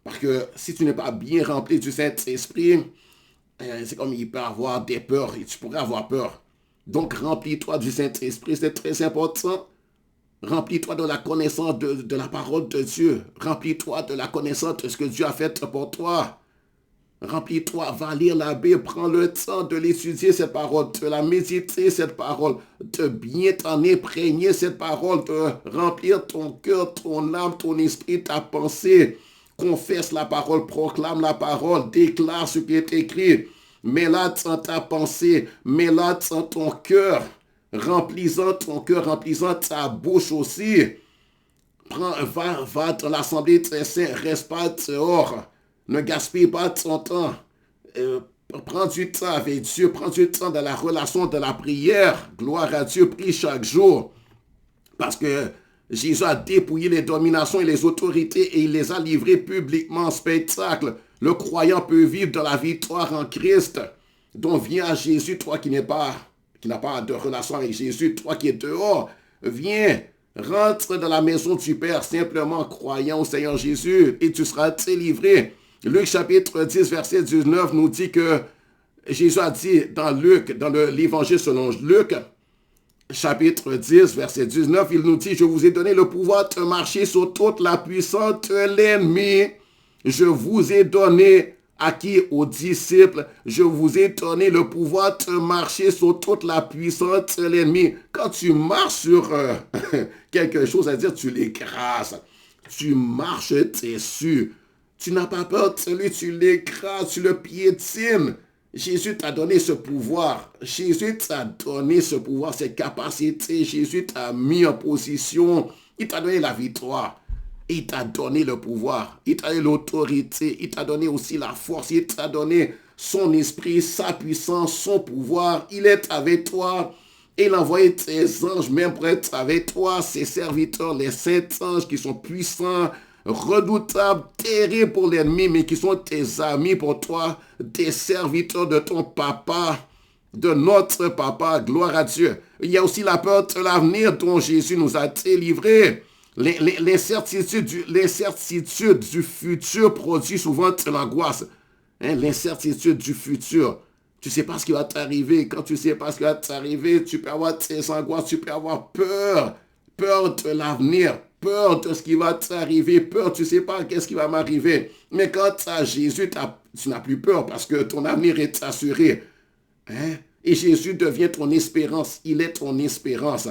Parce que si tu n'es pas bien rempli du Saint-Esprit, c'est comme il peut avoir des peurs et tu pourrais avoir peur. Donc remplis-toi du Saint-Esprit, c'est très important. Remplis-toi de la connaissance de la parole de Dieu. Remplis-toi de la connaissance de ce que Dieu a fait pour toi. Remplis-toi, va lire la Bible, prends le temps de l'étudier cette parole, de la méditer cette parole, de bien t'en imprégner cette parole, de remplir ton cœur, ton âme, ton esprit, ta pensée. Confesse la parole, proclame la parole, déclare ce qui est écrit. Mets-la dans ta pensée, mets-la dans ton cœur. Remplis-en ton cœur, remplis-en ta bouche aussi. Va dans l'assemblée des saints, reste pas dehors. Ne gaspille pas ton temps. Prends du temps avec Dieu, prends du temps dans la relation de la prière. Gloire à Dieu, prie chaque jour. Parce que Jésus a dépouillé les dominations et les autorités et il les a livrées publiquement en spectacle. Le croyant peut vivre dans la victoire en Christ. Donc viens à Jésus, toi qui n'as pas de relation avec Jésus, toi qui es dehors, viens, rentre dans la maison du Père simplement croyant au Seigneur Jésus et tu seras délivré. Luc chapitre 10, verset 19 nous dit que Jésus a dit dans l'évangile selon Luc, chapitre 10, verset 19, il nous dit, je vous ai donné le pouvoir de marcher sur toute la puissance de l'ennemi. Je vous ai donné, à qui? Aux disciples, je vous ai donné le pouvoir de marcher sur toute la puissance de l'ennemi. Quand tu marches sur quelque chose, c'est-à-dire tu l'écrases, tu marches dessus. Tu n'as pas peur de lui, tu l'écrases, tu le piétines. Jésus t'a donné ce pouvoir. Jésus t'a donné ce pouvoir, cette capacité. Jésus t'a mis en position. Il t'a donné la victoire. Il t'a donné le pouvoir. Il t'a donné l'autorité. Il t'a donné aussi la force. Il t'a donné son esprit, sa puissance, son pouvoir. Il est avec toi. Et il a envoyé ses anges même pour être avec toi, ses serviteurs, les saints anges qui sont puissants, redoutables, terribles pour l'ennemi, mais qui sont tes amis pour toi, des serviteurs de ton papa, de notre papa, gloire à Dieu. Il y a aussi la peur de l'avenir dont Jésus nous a délivrés. L'incertitude du futur produit souvent de l'angoisse. Hein, l'incertitude du futur. Tu ne sais pas ce qui va t'arriver. Quand tu ne sais pas ce qui va t'arriver, tu peux avoir tes angoisses, tu peux avoir peur. Peur de l'avenir, peur de ce qui va t'arriver, peur, tu ne sais pas qu'est-ce qui va m'arriver. Mais quand tu as Jésus, tu n'as plus peur parce que ton avenir est assuré. Hein? Et Jésus devient ton espérance. Il est ton espérance.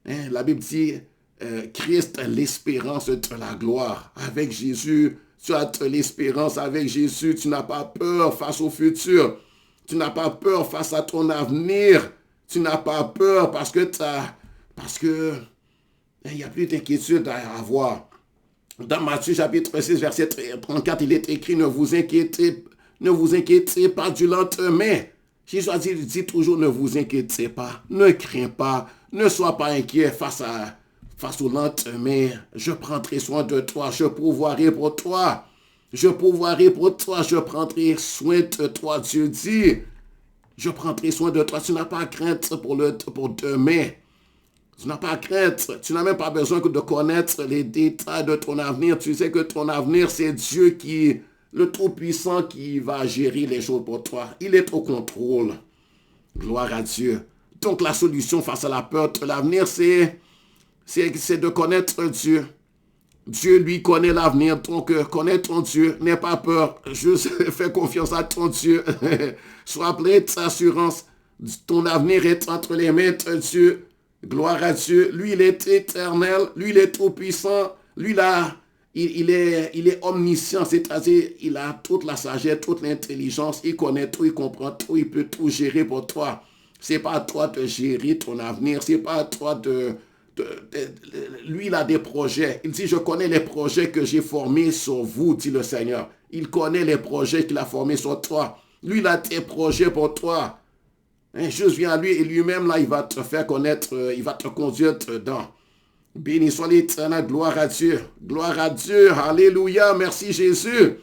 Hein? La Bible dit, Christ est l'espérance de la gloire. Avec Jésus, tu as de l'espérance. Avec Jésus, tu n'as pas peur face au futur. Tu n'as pas peur face à ton avenir. Tu n'as pas peur parce que il n'y a plus d'inquiétude à avoir. Dans Matthieu chapitre 6, verset 34, il est écrit, ne vous inquiétez pas du lendemain. Jésus a dit toujours, ne vous inquiétez pas, ne crains pas, ne sois pas inquiet face au lendemain. Je prendrai soin de toi, je pourvoirai pour toi. Je pourvoirai pour toi, je prendrai soin de toi. Dieu dit, je prendrai soin de toi. Tu n'as pas crainte pour demain. Tu n'as pas crainte. Tu n'as même pas besoin de connaître les détails de ton avenir. Tu sais que ton avenir, c'est Dieu le Tout-Puissant qui va gérer les choses pour toi. Il est au contrôle. Gloire à Dieu. Donc la solution face à la peur de l'avenir, c'est de connaître Dieu. Dieu, lui, connaît l'avenir. Donc, connais ton Dieu. N'aie pas peur. Juste fais confiance à ton Dieu. Sois plein d'assurance. Ton avenir est entre les mains de Dieu. Gloire à Dieu. Lui, il est éternel. Lui, il est tout puissant. Lui, là, il est omniscient. C'est-à-dire, il a toute la sagesse, toute l'intelligence. Il connaît tout, il comprend tout. Il peut tout gérer pour toi. C'est pas à toi de gérer ton avenir. C'est pas à toi lui, il a des projets. Il dit, je connais les projets que j'ai formés sur vous, dit le Seigneur. Il connaît les projets qu'il a formés sur toi. Lui, il a des projets pour toi. Hein, juste viens à lui et lui-même, là, il va te faire connaître, il va te conduire dedans. Béni soit l'Éternel, gloire à Dieu. Gloire à Dieu, alléluia, merci Jésus.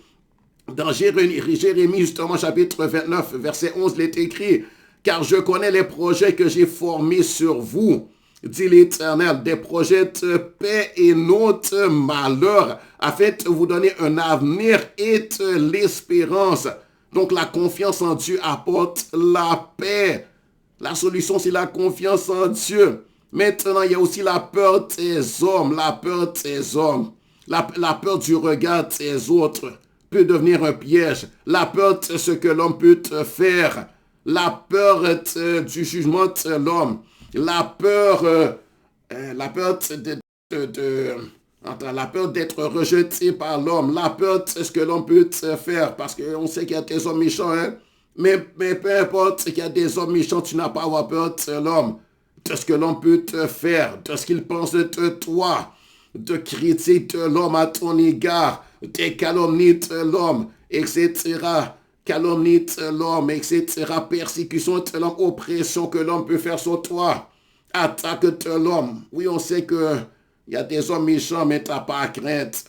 Dans Jérémie, justement, chapitre 29, verset 11, il est écrit, « Car je connais les projets que j'ai formés sur vous, dit l'Éternel, des projets de paix et non de malheur, afin de vous donner un avenir et de l'espérance. » Donc la confiance en Dieu apporte la paix. La solution, c'est la confiance en Dieu. Maintenant, il y a aussi la peur des hommes, la peur des hommes. La peur du regard des autres peut devenir un piège. La peur de ce que l'homme peut te faire. La peur du jugement de l'homme. La peur d'être rejeté par l'homme, la peur de ce que l'homme peut te faire, parce qu'on sait qu'il y a des hommes méchants, hein? Mais peu importe qu'il y a des hommes méchants, tu n'as pas à avoir peur de l'homme, de ce que l'homme peut te faire, de ce qu'il pense de toi, de critiques de l'homme à ton égard, des calomnies de l'homme, etc. Calomnie de l'homme, etc. Persécution de l'homme, oppression que l'homme peut faire sur toi. Attaque de l'homme. Oui, on sait que il y a des hommes méchants, mais tu n'as pas à crainte.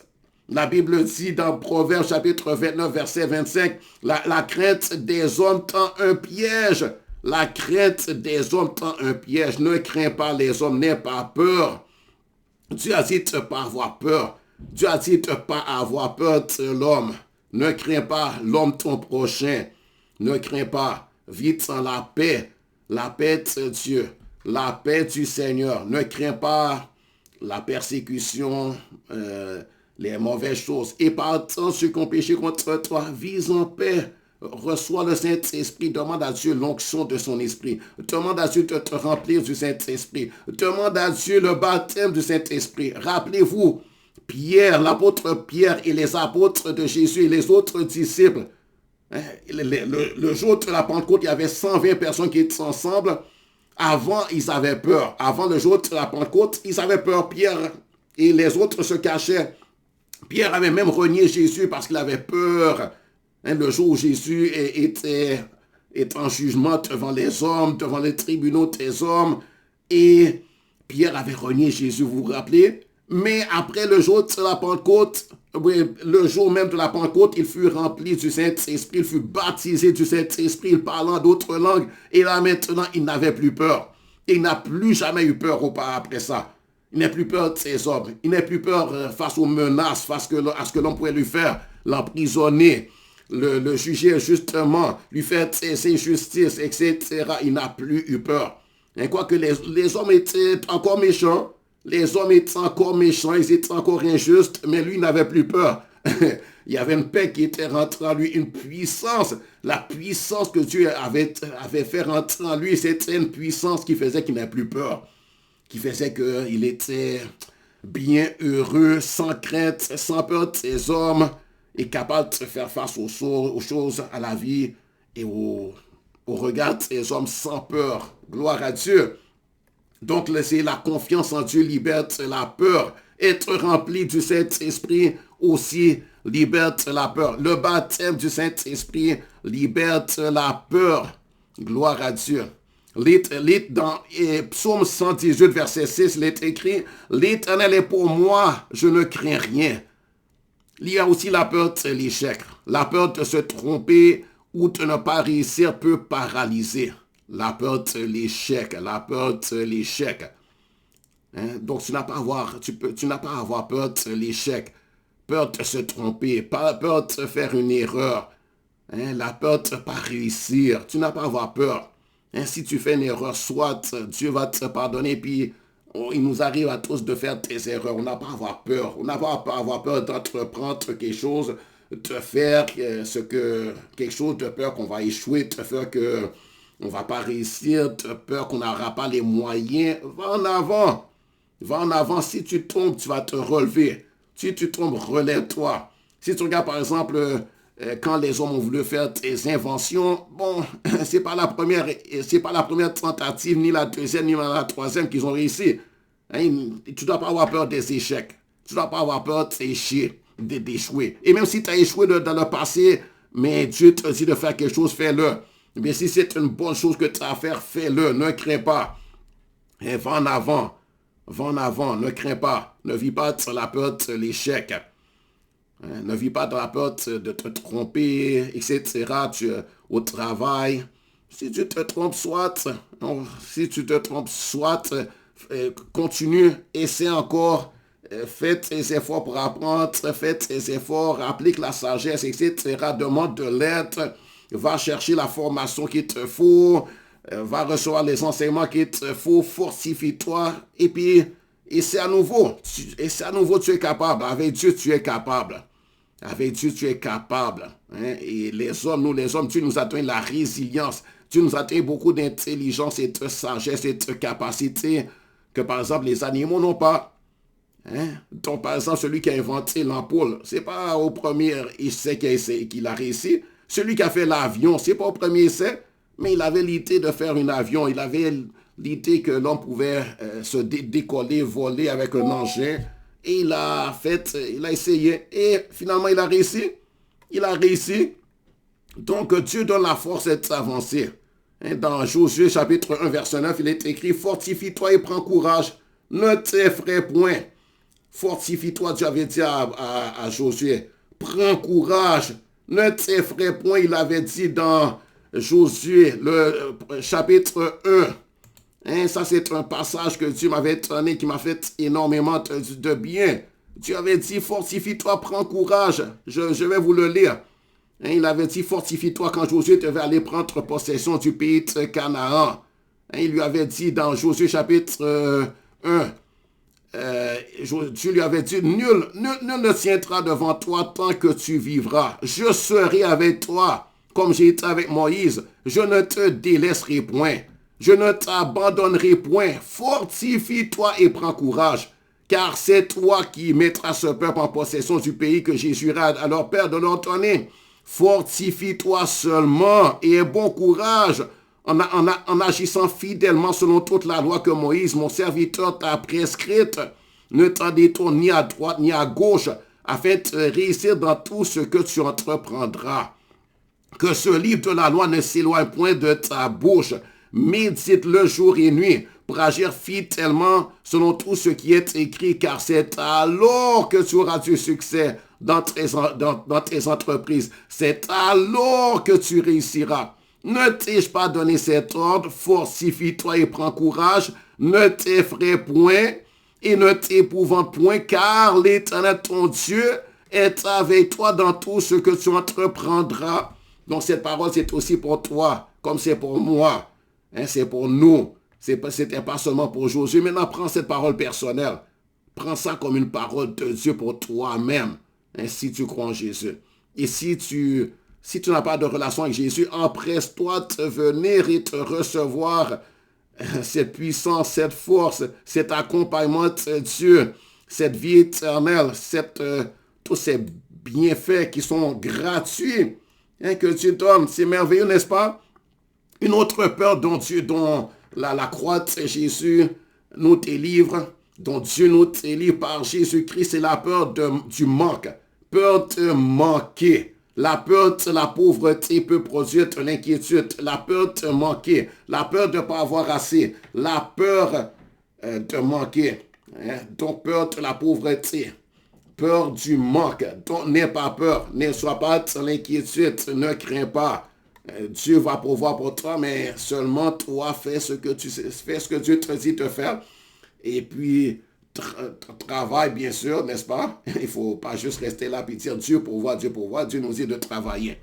La Bible dit dans Proverbes chapitre 29, verset 25, la crainte des hommes tend un piège. La crainte des hommes tend un piège. Ne crains pas les hommes, n'aie pas peur. Dieu a dit de ne pas avoir peur. Dieu a dit de ne pas avoir peur de l'homme. Ne crains pas l'homme ton prochain. Ne crains pas. Vis dans la paix de Dieu. La paix du Seigneur. Ne crains pas la persécution, les mauvaises choses. Et partant ceux qui ont péché contre toi, vis en paix. Reçois le Saint-Esprit. Demande à Dieu l'onction de son esprit. Demande à Dieu de te remplir du Saint-Esprit. Demande à Dieu le baptême du Saint-Esprit. Rappelez-vous, Pierre, l'apôtre Pierre et les apôtres de Jésus et les autres disciples. Le jour de la Pentecôte, il y avait 120 personnes qui étaient ensemble. Avant, ils avaient peur. Avant le jour de la Pentecôte, ils avaient peur. Pierre et les autres se cachaient. Pierre avait même renié Jésus parce qu'il avait peur. Le jour où Jésus est en jugement devant les hommes, devant les tribunaux des hommes. Et Pierre avait renié Jésus, vous vous rappelez? Mais après le jour de la Pentecôte, le jour même de la Pentecôte, il fut rempli du Saint-Esprit, il fut baptisé du Saint-Esprit, il parlant d'autres langues. Et là maintenant, il n'avait plus peur. Il n'a plus jamais eu peur après ça. Il n'a plus peur de ces hommes. Il n'a plus peur face aux menaces, face à ce que l'on pourrait lui faire, l'emprisonner, le juger injustement, lui faire ses justice, etc. Il n'a plus eu peur. Et quoique les hommes étaient encore méchants, les hommes étaient encore méchants, ils étaient encore injustes, mais lui n'avait plus peur. Il y avait une paix qui était rentrée en lui, une puissance. La puissance que Dieu avait fait rentrer en lui, c'était une puissance qui faisait qu'il n'avait plus peur, qui faisait qu'il était bien heureux, sans crainte, sans peur de ces hommes, et capable de faire face aux choses, à la vie et au regard de ces hommes sans peur. Gloire à Dieu. Donc, laisser la confiance en Dieu libère la peur. Être rempli du Saint-Esprit aussi libère la peur. Le baptême du Saint-Esprit libère la peur. Gloire à Dieu. Dans Psaume 118, verset 6, il est écrit, « L'Éternel est pour moi, je ne crains rien. » Il y a aussi la peur de l'échec. La peur de se tromper ou de ne pas réussir peut paralyser. La peur de l'échec, la peur de l'échec. Hein? Donc, tu n'as pas à avoir peur de l'échec, peur de se tromper, peur de faire une erreur, hein? La peur de ne pas réussir. Tu n'as pas à avoir peur. Hein? Si tu fais une erreur, soit Dieu va te pardonner, puis il nous arrive à tous de faire des erreurs. On n'a pas à avoir peur. On n'a pas à avoir peur d'entreprendre quelque chose, de faire quelque chose de peur qu'on va échouer, de faire que on ne va pas réussir, de peur qu'on n'aura pas les moyens. Va en avant. Va en avant. Si tu tombes, tu vas te relever. Si tu tombes, relève-toi. Si tu regardes par exemple, quand les hommes ont voulu faire des inventions, bon, c'est pas la première tentative, ni la deuxième, ni la troisième qu'ils ont réussi. Hein, tu ne dois pas avoir peur des échecs. Tu ne dois pas avoir peur d'échouer. Et même si tu as échoué dans le passé, mais Dieu te dit de faire quelque chose, fais-le. Mais si c'est une bonne chose que tu as à faire, fais-le. Ne crains pas. Et va en avant. Va en avant. Ne crains pas. Ne vis pas dans la peur de l'échec. Ne vis pas dans la peur de te tromper, etc. Au travail. Si tu te trompes, continue, essaie encore, fais tes efforts pour apprendre, fais tes efforts, applique la sagesse, etc. Demande de l'aide, va chercher la formation qu'il te faut, va recevoir les enseignements qu'il te faut, fortifie-toi, et puis essaie à nouveau. Tu es capable. Avec Dieu, tu es capable. Avec Dieu, tu es capable. Hein? Et nous les hommes, Dieu nous a donné la résilience. Dieu nous a donné beaucoup d'intelligence et de sagesse et de capacité que, par exemple, les animaux n'ont pas. Hein? Donc, par exemple, celui qui a inventé l'ampoule, c'est pas au premier essai qu'il a réussi. Celui qui a fait l'avion, c'est pas au premier essai, mais il avait l'idée de faire un avion. Il avait l'idée que l'on pouvait se décoller, voler avec un engin. Et il a essayé. Et finalement, il a réussi. Il a réussi. Donc, Dieu donne la force d'avancer. Dans Josué chapitre 1, verset 9, il est écrit, « Fortifie-toi et prends courage. Ne t'effraie point. » Fortifie-toi, Dieu avait dit à Josué. Prends courage. Ne t'effraie point, il avait dit dans Josué, le chapitre 1. Ça, c'est un passage que Dieu m'avait donné, qui m'a fait énormément de bien. Dieu avait dit, fortifie-toi, prends courage. Je vais vous le lire. Il avait dit, fortifie-toi quand Josué devait aller prendre possession du pays de Canaan. Il lui avait dit dans Josué chapitre 1, Dieu lui avait dit, nul ne tiendra devant toi tant que tu vivras. Je serai avec toi, comme j'ai été avec Moïse. Je ne te délaisserai point. Je ne t'abandonnerai point. Fortifie-toi et prends courage, car c'est toi qui mettras ce peuple en possession du pays que j'ai juré à leur père de leur donner. Fortifie-toi seulement et aie bon courage en agissant fidèlement selon toute la loi que Moïse, mon serviteur, t'a prescrite. Ne t'en détourne ni à droite ni à gauche, afin de réussir dans tout ce que tu entreprendras. Que ce livre de la loi ne s'éloigne point de ta bouche. Médite-le jour et nuit pour agir fidèlement selon tout ce qui est écrit, car c'est alors que tu auras du succès dans tes entreprises. C'est alors que tu réussiras. Ne t'ai-je pas donné cet ordre? Fortifie-toi et prends courage. Ne t'effraie point. et ne t'épouvante point, car l'Éternel, ton Dieu, est avec toi dans tout ce que tu entreprendras. Donc cette parole, c'est aussi pour toi, comme c'est pour moi. C'est pour nous. C'était pas seulement pour Josué. Maintenant, prends cette parole personnelle. Prends ça comme une parole de Dieu pour toi-même, si tu crois en Jésus. Et si tu n'as pas de relation avec Jésus, empresse-toi de venir et te recevoir cette puissance, cette force, cet accompagnement de Dieu, cette vie éternelle, tous ces bienfaits qui sont gratuits que Dieu donne. C'est merveilleux, n'est-ce pas? Une autre peur dont la croix de Jésus nous délivre, dont Dieu nous délivre par Jésus-Christ, c'est la peur du manque. Peur de manquer. La peur de la pauvreté peut produire de l'inquiétude. La peur de manquer. La peur de ne pas avoir assez. La peur de manquer. Donc, peur de la pauvreté. Peur du manque. Donc, n'aie pas peur. Ne sois pas dans l'inquiétude. Ne crains pas. Dieu va pourvoir pour toi, mais seulement toi, fais ce que Dieu te dit de faire. Et puis, travail, bien sûr, n'est-ce pas? Il ne faut pas juste rester là et dire Dieu pourvoit, Dieu pourvoit. Dieu nous dit de travailler,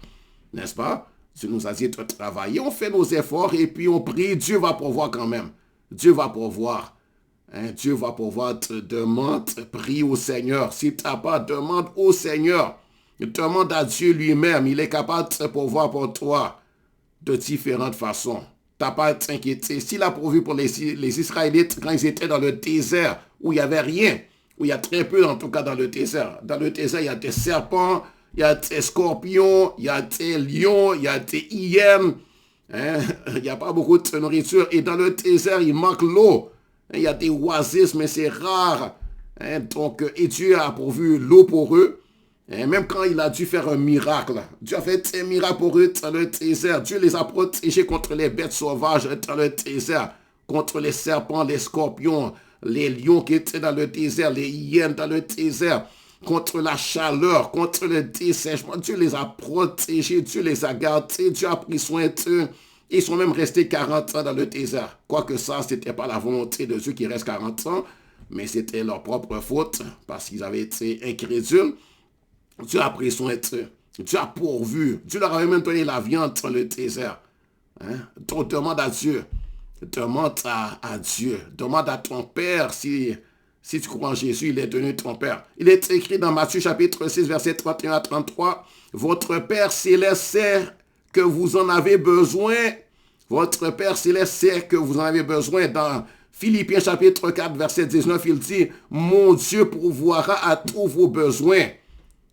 n'est-ce pas? Dieu nous a dit de travailler. On fait nos efforts et puis on prie. Dieu va pourvoir quand même. Dieu va pourvoir. Dieu va pourvoir. Demande, prie au Seigneur. Si tu n'as pas, demande au Seigneur. Demande à Dieu lui-même. Il est capable de pourvoir pour toi de différentes façons. Tu n'as pas à t'inquiéter. S'il a pourvu pour les Israélites quand ils étaient dans le désert, où il n'y avait rien, où il y a très peu en tout cas dans le désert. Dans le désert, il y a des serpents, il y a des scorpions, il y a des lions, il y a des hyènes. Il n'y a pas beaucoup de nourriture. Et dans le désert, il manque l'eau. Il y a des oasis, mais c'est rare. Donc, et Dieu a pourvu l'eau pour eux. Et même quand il a dû faire un miracle, Dieu a fait un miracle pour eux dans le désert. Dieu les a protégés contre les bêtes sauvages dans le désert, contre les serpents, les scorpions, les lions qui étaient dans le désert, les hyènes dans le désert, contre la chaleur, contre le dessèchement. Dieu les a protégés, Dieu les a gardés, Dieu a pris soin d'eux. Ils sont même restés 40 ans dans le désert. Quoique ça, ce n'était pas la volonté de Dieu qui restent 40 ans, mais c'était leur propre faute parce qu'ils avaient été incrédules. Dieu a pris soin d'eux. Dieu a pourvu. Dieu leur avait même donné la viande dans le désert. Donc demande à Dieu. Demande à Dieu. Demande à ton Père si tu crois en Jésus, il est devenu ton Père. Il est écrit dans Matthieu chapitre 6, verset 31 à 33. Votre Père céleste sait que vous en avez besoin. Votre Père céleste sait que vous en avez besoin. Dans Philippiens chapitre 4, verset 19, il dit, mon Dieu pourvoira à tous vos besoins.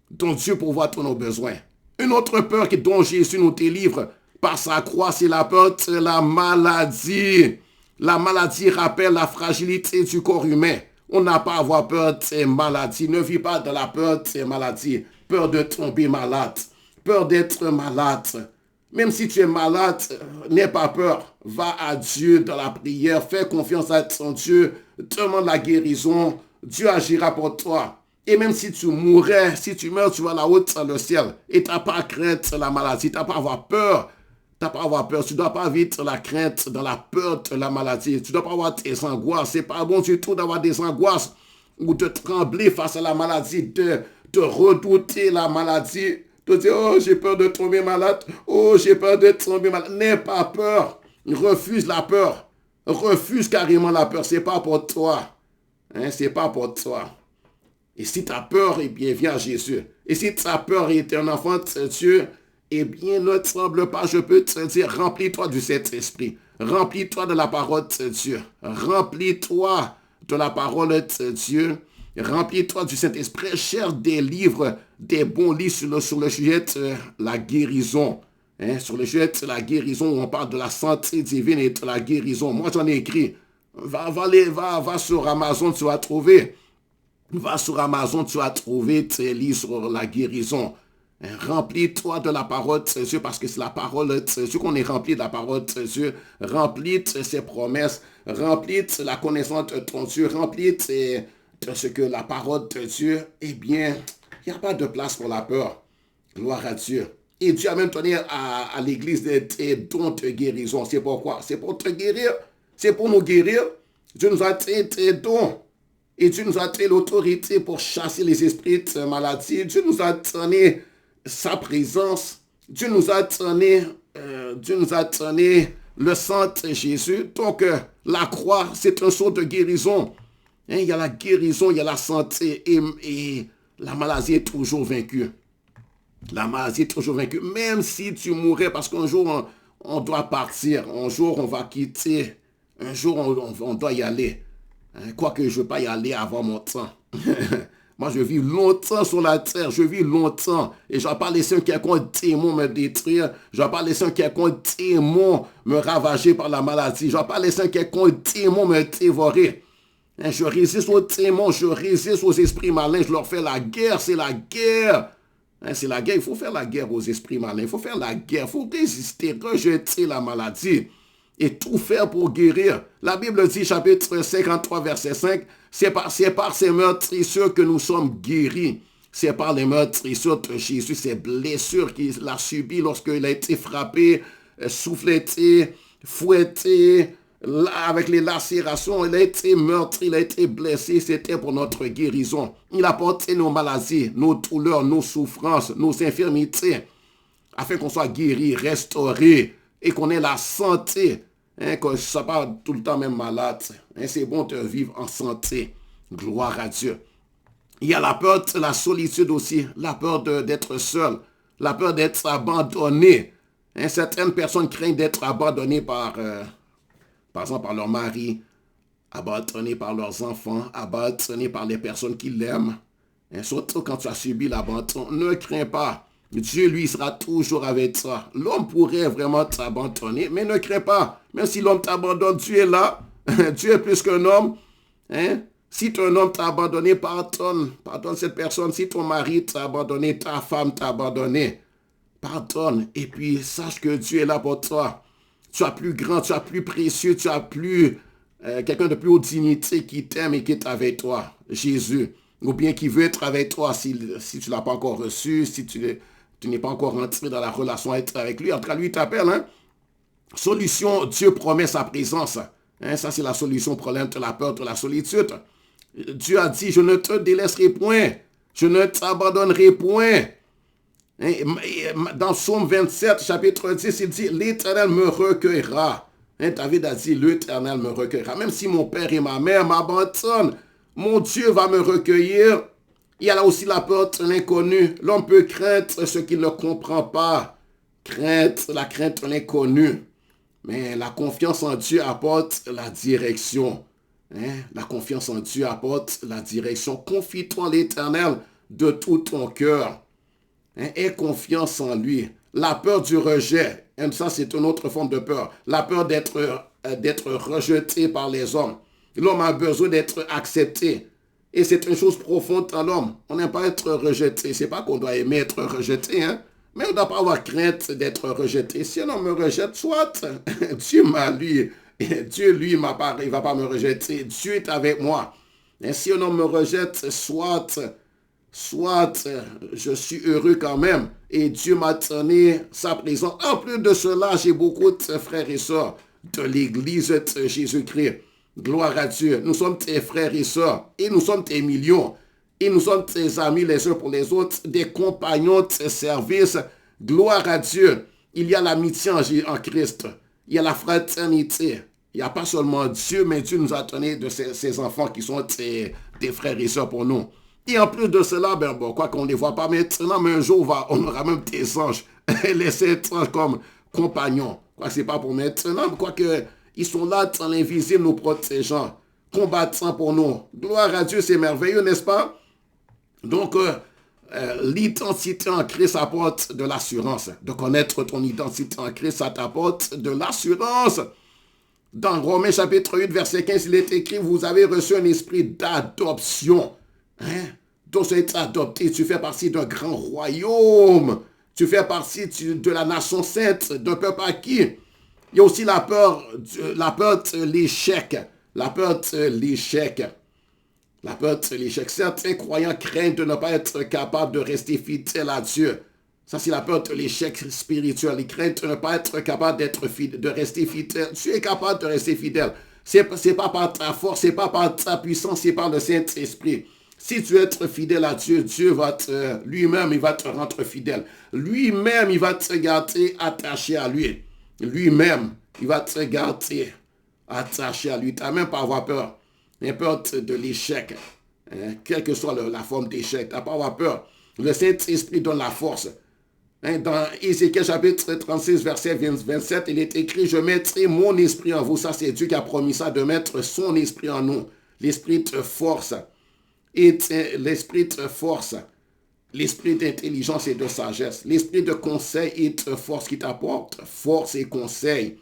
Donc Dieu pourvoit tous nos besoins. Une autre peur dont Jésus nous délivre par sa croix, c'est la peur de la maladie. La maladie rappelle la fragilité du corps humain. On n'a pas à avoir peur des maladies. Ne vis pas dans la peur des maladies. Peur de tomber malade. Peur d'être malade. Même si tu es malade, n'aie pas peur. Va à Dieu dans la prière. Fais confiance à ton Dieu. Demande la guérison. Dieu agira pour toi. Et même si tu mourrais, si tu meurs, tu vas là-haut dans le ciel. Et tu n'as pas à craindre la maladie. Tu n'as pas à avoir peur. Tu n'as pas à avoir peur. Tu ne dois pas vivre dans la crainte, dans la peur de la maladie. Tu ne dois pas avoir des angoisses. Ce n'est pas bon du tout d'avoir des angoisses ou de trembler face à la maladie, de redouter la maladie, de dire, oh, j'ai peur de tomber malade. Oh, j'ai peur de tomber malade. N'aie pas peur. Refuse la peur. Refuse carrément la peur. Ce n'est pas pour toi. Ce n'est pas pour toi. Et si tu as peur, eh bien, viens à Jésus. Et si tu as peur et tu es un enfant de Dieu, eh bien, ne tremble pas, je peux te dire, remplis-toi du Saint-Esprit. Remplis-toi de la parole de Dieu. Remplis-toi de la parole de Dieu. Remplis-toi du Saint-Esprit. Cherche des livres, des bons livres sur le sujet de la guérison. Sur le sujet de la guérison, où on parle de la santé divine et de la guérison. Moi, j'en ai écrit. Va sur Amazon, tu vas trouver. Va sur Amazon, tu vas trouver tes livres sur la guérison. Remplis-toi de la parole de Dieu parce que c'est la parole de Dieu qu'on est rempli de la parole de Dieu. Remplis de ses promesses. Remplis de la connaissance de ton Dieu. Remplis de ce que la parole de Dieu, eh bien, il n'y a pas de place pour la peur. Gloire à Dieu. Et Dieu a même donné à l'Église des dons de guérison. C'est pourquoi? C'est pour te guérir. C'est pour nous guérir. Dieu nous a donné des dons. Et Dieu nous a donné l'autorité pour chasser les esprits de maladie. Dieu nous a donné sa présence. Dieu nous a donné le sang de Jésus. Donc, la croix, c'est un sceau de guérison. Hein, il y a la guérison, il y a la santé et la maladie est toujours vaincue. La maladie est toujours vaincue. Même si tu mourrais, parce qu'un jour, on doit partir. Un jour, on va quitter. Un jour, on doit y aller. Hein, quoique je ne veux pas y aller avant mon temps. Moi, je vis longtemps sur la terre. Je vis longtemps. Et je ne vais pas laisser un quelconque démon me détruire. Je ne vais pas laisser un quelconque démon me ravager par la maladie. Je ne vais pas laisser un quelconque démon me dévorer. Hein, je résiste aux démons. Je résiste aux esprits malins. Je leur fais la guerre. C'est la guerre. Hein, c'est la guerre. Il faut faire la guerre aux esprits malins. Il faut faire la guerre. Il faut résister, rejeter la maladie. Et tout faire pour guérir. La Bible dit, chapitre 53, verset 5, c'est par ces meurtrissures que nous sommes guéris. C'est par les meurtrissures de Jésus, ces blessures qu'il a subies lorsqu'il a été frappé, souffleté, fouetté, avec les lacérations. Il a été meurtri, il a été blessé. C'était pour notre guérison. Il a porté nos maladies, nos douleurs, nos souffrances, nos infirmités, afin qu'on soit guéri, restauré et qu'on ait la santé. Hein, que je ne sois pas tout le temps même malade. Hein, c'est bon de vivre en santé. Gloire à Dieu. Il y a la peur de la solitude aussi. La peur d'être seul. La peur d'être abandonné. Hein, certaines personnes craignent d'être abandonnées par exemple par leur mari, abandonnées par leurs enfants, abandonnées par les personnes qui l'aiment. Hein, surtout quand tu as subi l'abandon. Ne crains pas. Dieu, lui, sera toujours avec toi. L'homme pourrait vraiment t'abandonner, mais ne crains pas. Même si l'homme t'abandonne, Dieu est là. Dieu est plus qu'un homme. Hein? Si ton homme t'a abandonné, pardonne cette personne. Si ton mari t'a abandonné, ta femme t'a abandonné, pardonne. Et puis, sache que Dieu est là pour toi. Tu as plus grand, tu as plus précieux, tu as plus quelqu'un de plus haute dignité qui t'aime et qui est avec toi. Jésus. Ou bien qui veut être avec toi si tu ne l'as pas encore reçu, si tu n'es pas encore entré dans la relation avec lui. En tout cas, lui, il t'appelle. Hein? Solution, Dieu promet sa présence. Hein? Ça, c'est la solution au problème de la peur, de la solitude. Dieu a dit, je ne te délaisserai point. Je ne t'abandonnerai point. Hein? Dans Psaume 27, chapitre 10, il dit, l'Éternel me recueillera. Hein? David a dit, l'Éternel me recueillera. Même si mon père et ma mère m'abandonnent, mon Dieu va me recueillir. Il y a là aussi la peur de l'inconnu. L'homme peut craindre ce qu'il ne comprend pas. La crainte de l'inconnu. Mais la confiance en Dieu apporte la direction. Hein? La confiance en Dieu apporte la direction. Confie-toi en l'Éternel de tout ton cœur. Hein? Aie confiance en lui. La peur du rejet. Hein? Ça, c'est une autre forme de peur. La peur d'être rejeté par les hommes. L'homme a besoin d'être accepté. Et c'est une chose profonde dans l'homme. On n'aime pas être rejeté. C'est pas qu'on doit aimer être rejeté, hein? Mais on ne doit pas avoir crainte d'être rejeté. Si un homme me rejette, soit Dieu lui, il ne va pas me rejeter. Dieu est avec moi. Et si un homme me rejette, soit je suis heureux quand même. Et Dieu m'a donné sa présence. En plus de cela, j'ai beaucoup de frères et sœurs de l'Église de Jésus-Christ. Gloire à Dieu. Nous sommes tes frères et sœurs. Et nous sommes tes millions. Et nous sommes tes amis les uns pour les autres. Des compagnons de service. Gloire à Dieu. Il y a l'amitié en Christ. Il y a la fraternité. Il n'y a pas seulement Dieu, mais Dieu nous a donné de ces enfants qui sont des frères et sœurs pour nous. Et en plus de cela, quoi qu'on ne les voit pas maintenant, mais un jour, on aura même des anges. Laissez anges comme compagnons. Quoi que ce n'est pas pour maintenant, quoique ils sont là dans l'invisible, nous protégeant, combattant pour nous. Gloire à Dieu, c'est merveilleux, n'est-ce pas? Donc, l'identité en Christ apporte de l'assurance. De connaître ton identité en Christ, ça t'apporte de l'assurance. Dans Romains chapitre 8, verset 15, il est écrit, vous avez reçu un esprit d'adoption. Hein? Donc, tu es adopté, tu fais partie d'un grand royaume. Tu fais partie de la nation sainte, d'un peuple acquis. Il y a aussi la peur de l'échec. La peur de l'échec. La peur de l'échec. Certains croyants craignent de ne pas être capables de rester fidèles à Dieu. Ça, c'est la peur de l'échec spirituel. Ils craignent de ne pas être capable de rester fidèle. Tu es capable de rester fidèle. C'est pas par ta force, c'est pas par ta puissance, c'est par le Saint-Esprit. Si tu es fidèle à Dieu, Dieu va lui-même, il va te rendre fidèle. Lui-même, il va te garder attaché à lui. Lui-même, il va te garder attaché à lui. Tu n'as même pas à avoir peur. N'importe peur de l'échec. Hein, quelle que soit la forme d'échec, tu n'as pas à avoir peur. Le Saint-Esprit donne la force. Hein, dans Ézéchiel chapitre 36, verset 27, il est écrit, je mettrai mon esprit en vous. Ça, c'est Dieu qui a promis ça, de mettre son esprit en nous. L'esprit de force. Et l'esprit de force. L'esprit d'intelligence et de sagesse. L'esprit de conseil et de force qui t'apporte force et conseil.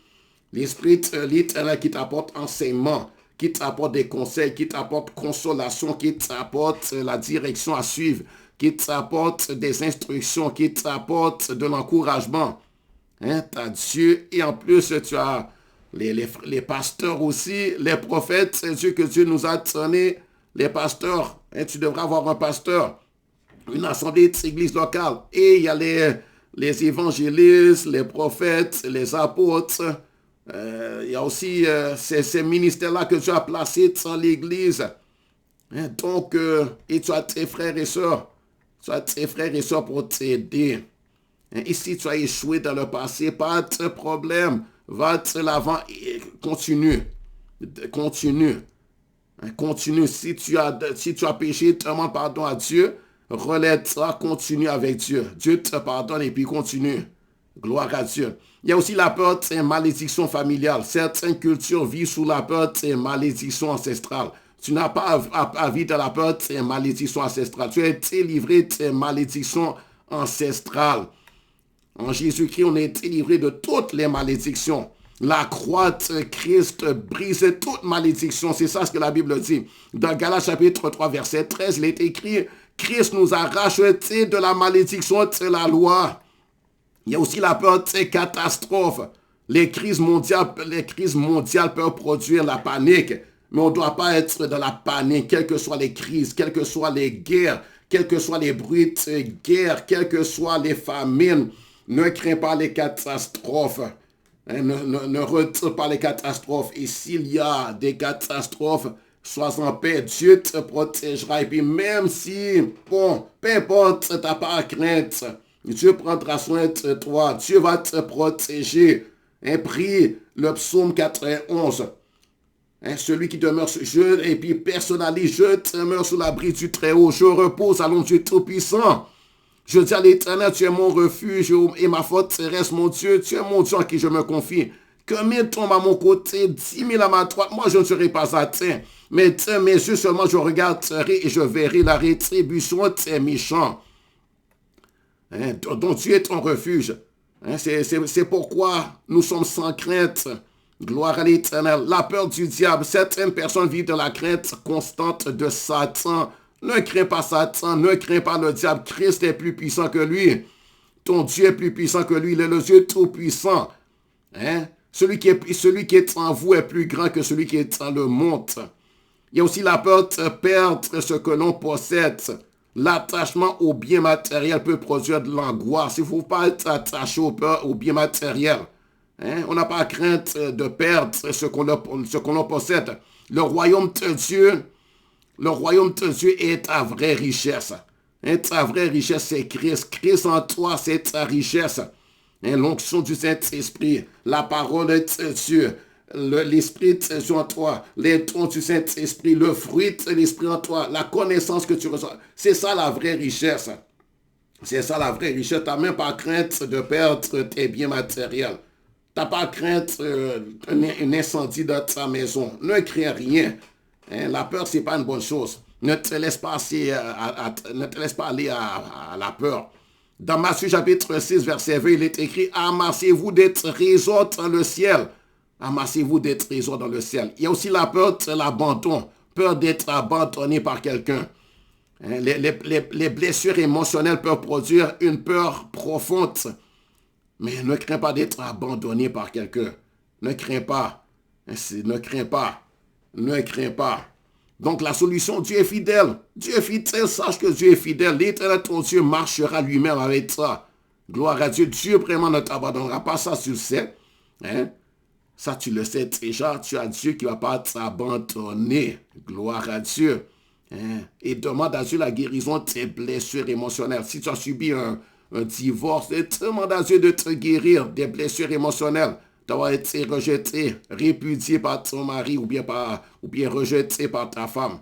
L'esprit littéral qui t'apporte enseignement, qui t'apporte des conseils, qui t'apporte consolation, qui t'apporte la direction à suivre, qui t'apporte des instructions, qui t'apporte de l'encouragement. Hein, tu as Dieu et en plus tu as les pasteurs aussi, les prophètes, c'est Dieu que Dieu nous a donné, les pasteurs. Hein, tu devras avoir un pasteur, une assemblée d'église locale. Et il y a les évangélistes, les prophètes, les apôtres. Il y a aussi ces ministères-là que tu as placés dans l'église. Hein, donc, et tu as tes frères et sœurs. Tu as tes frères et sœurs pour t'aider. Hein, et si tu as échoué dans le passé, pas de problème. Va de l'avant et continue. Continue. Hein, continue. Si tu as péché, demande pardon à Dieu. Relève-toi, continue avec Dieu. Dieu te pardonne et puis continue. Gloire à Dieu. Il y a aussi la peur de malédiction familiale. Certaines cultures vivent sous la peur de malédiction ancestrale. Tu n'as pas à vivre dans la peur de malédiction ancestrale. Tu as été livré de malédiction ancestrale. En Jésus-Christ, on a été livré de toutes les malédictions. La croix de Christ brise toute malédiction. C'est ça ce que la Bible dit. Dans Galates chapitre 3, verset 13, il est écrit, Christ nous a rachetés de la malédiction de la loi. Il y a aussi la peur des catastrophes. Les crises mondiales peuvent produire la panique. Mais on ne doit pas être dans la panique, quelles que soient les crises, quelles que soient les guerres, quels que soient les bruits de guerre, quelles que soient les famines. Ne crains pas les catastrophes. Hein, ne retire pas les catastrophes. Et s'il y a des catastrophes, sois en paix. Dieu te protégera. Et puis même si, bon, peu importe, tu n'as pas à craindre. Dieu prendra soin de toi. Dieu va te protéger. Hein, prie le psaume 91. Hein, celui qui demeure, et puis personnalise, je demeure sous l'abri du Très-Haut. Je repose à l'ombre du Tout-Puissant. Je dis à l'Éternel, tu es mon refuge et ma forteresse, mon Dieu. Tu es mon Dieu en qui je me confie. Que 1000 tombent à mon côté, 10 000 à ma droite. Moi, je ne serai pas atteint. Mais de mes yeux seulement, je regarderai et je verrai la rétribution de tes méchants. Hein, donc Dieu est ton refuge. Hein, c'est pourquoi nous sommes sans crainte. Gloire à l'Éternel. La peur du diable. Certaines personnes vivent dans la crainte constante de Satan. Ne crains pas Satan, ne crains pas le diable. Christ est plus puissant que lui. Ton Dieu est plus puissant que lui. Il est le Dieu tout-puissant. Hein? Celui qui est en vous est plus grand que celui qui est dans le monde. Il y a aussi la peur de perdre ce que l'on possède. L'attachement au bien matériel peut produire de l'angoisse. Il ne faut pas être attaché au bien matériel. Hein? On n'a pas crainte de perdre ce qu'on possède. Le royaume de Dieu est ta vraie richesse. Hein? Ta vraie richesse, c'est Christ. Christ en toi, c'est ta richesse. Hein? L'onction du Saint-Esprit, la parole de Dieu, l'Esprit de Dieu en toi, les dons du Saint-Esprit, le fruit de l'Esprit en toi, la connaissance que tu reçois. C'est ça la vraie richesse. C'est ça la vraie richesse. Tu n'as même pas crainte de perdre tes biens matériels. Tu n'as pas crainte d'un incendie dans ta maison. Ne crains rien. Hein? La peur, ce n'est pas une bonne chose. Ne te laisse pas aller à la peur. Dans Matthieu chapitre 6, verset 20, il est écrit « Amassez-vous des trésors dans le ciel. » Amassez-vous des trésors dans le ciel. Il y a aussi la peur de l'abandon. Peur d'être abandonné par quelqu'un. Hein? Les blessures émotionnelles peuvent produire une peur profonde. Mais ne crains pas d'être abandonné par quelqu'un. Ne crains pas. Ne crains pas. Ne crains pas. Donc la solution, Dieu est fidèle. Dieu est fidèle, sache que Dieu est fidèle. L'Éternel, ton Dieu, marchera lui-même avec toi. Gloire à Dieu. Dieu vraiment ne t'abandonnera pas, ça tu le sais. Hein? Ça, tu le sais déjà. Tu as Dieu qui ne va pas t'abandonner. Gloire à Dieu. Hein? Et demande à Dieu la guérison de tes blessures émotionnelles. Si tu as subi un divorce, demande à Dieu de te guérir des blessures émotionnelles, d'avoir été rejeté, répudié par ton mari ou bien rejeté par ta femme.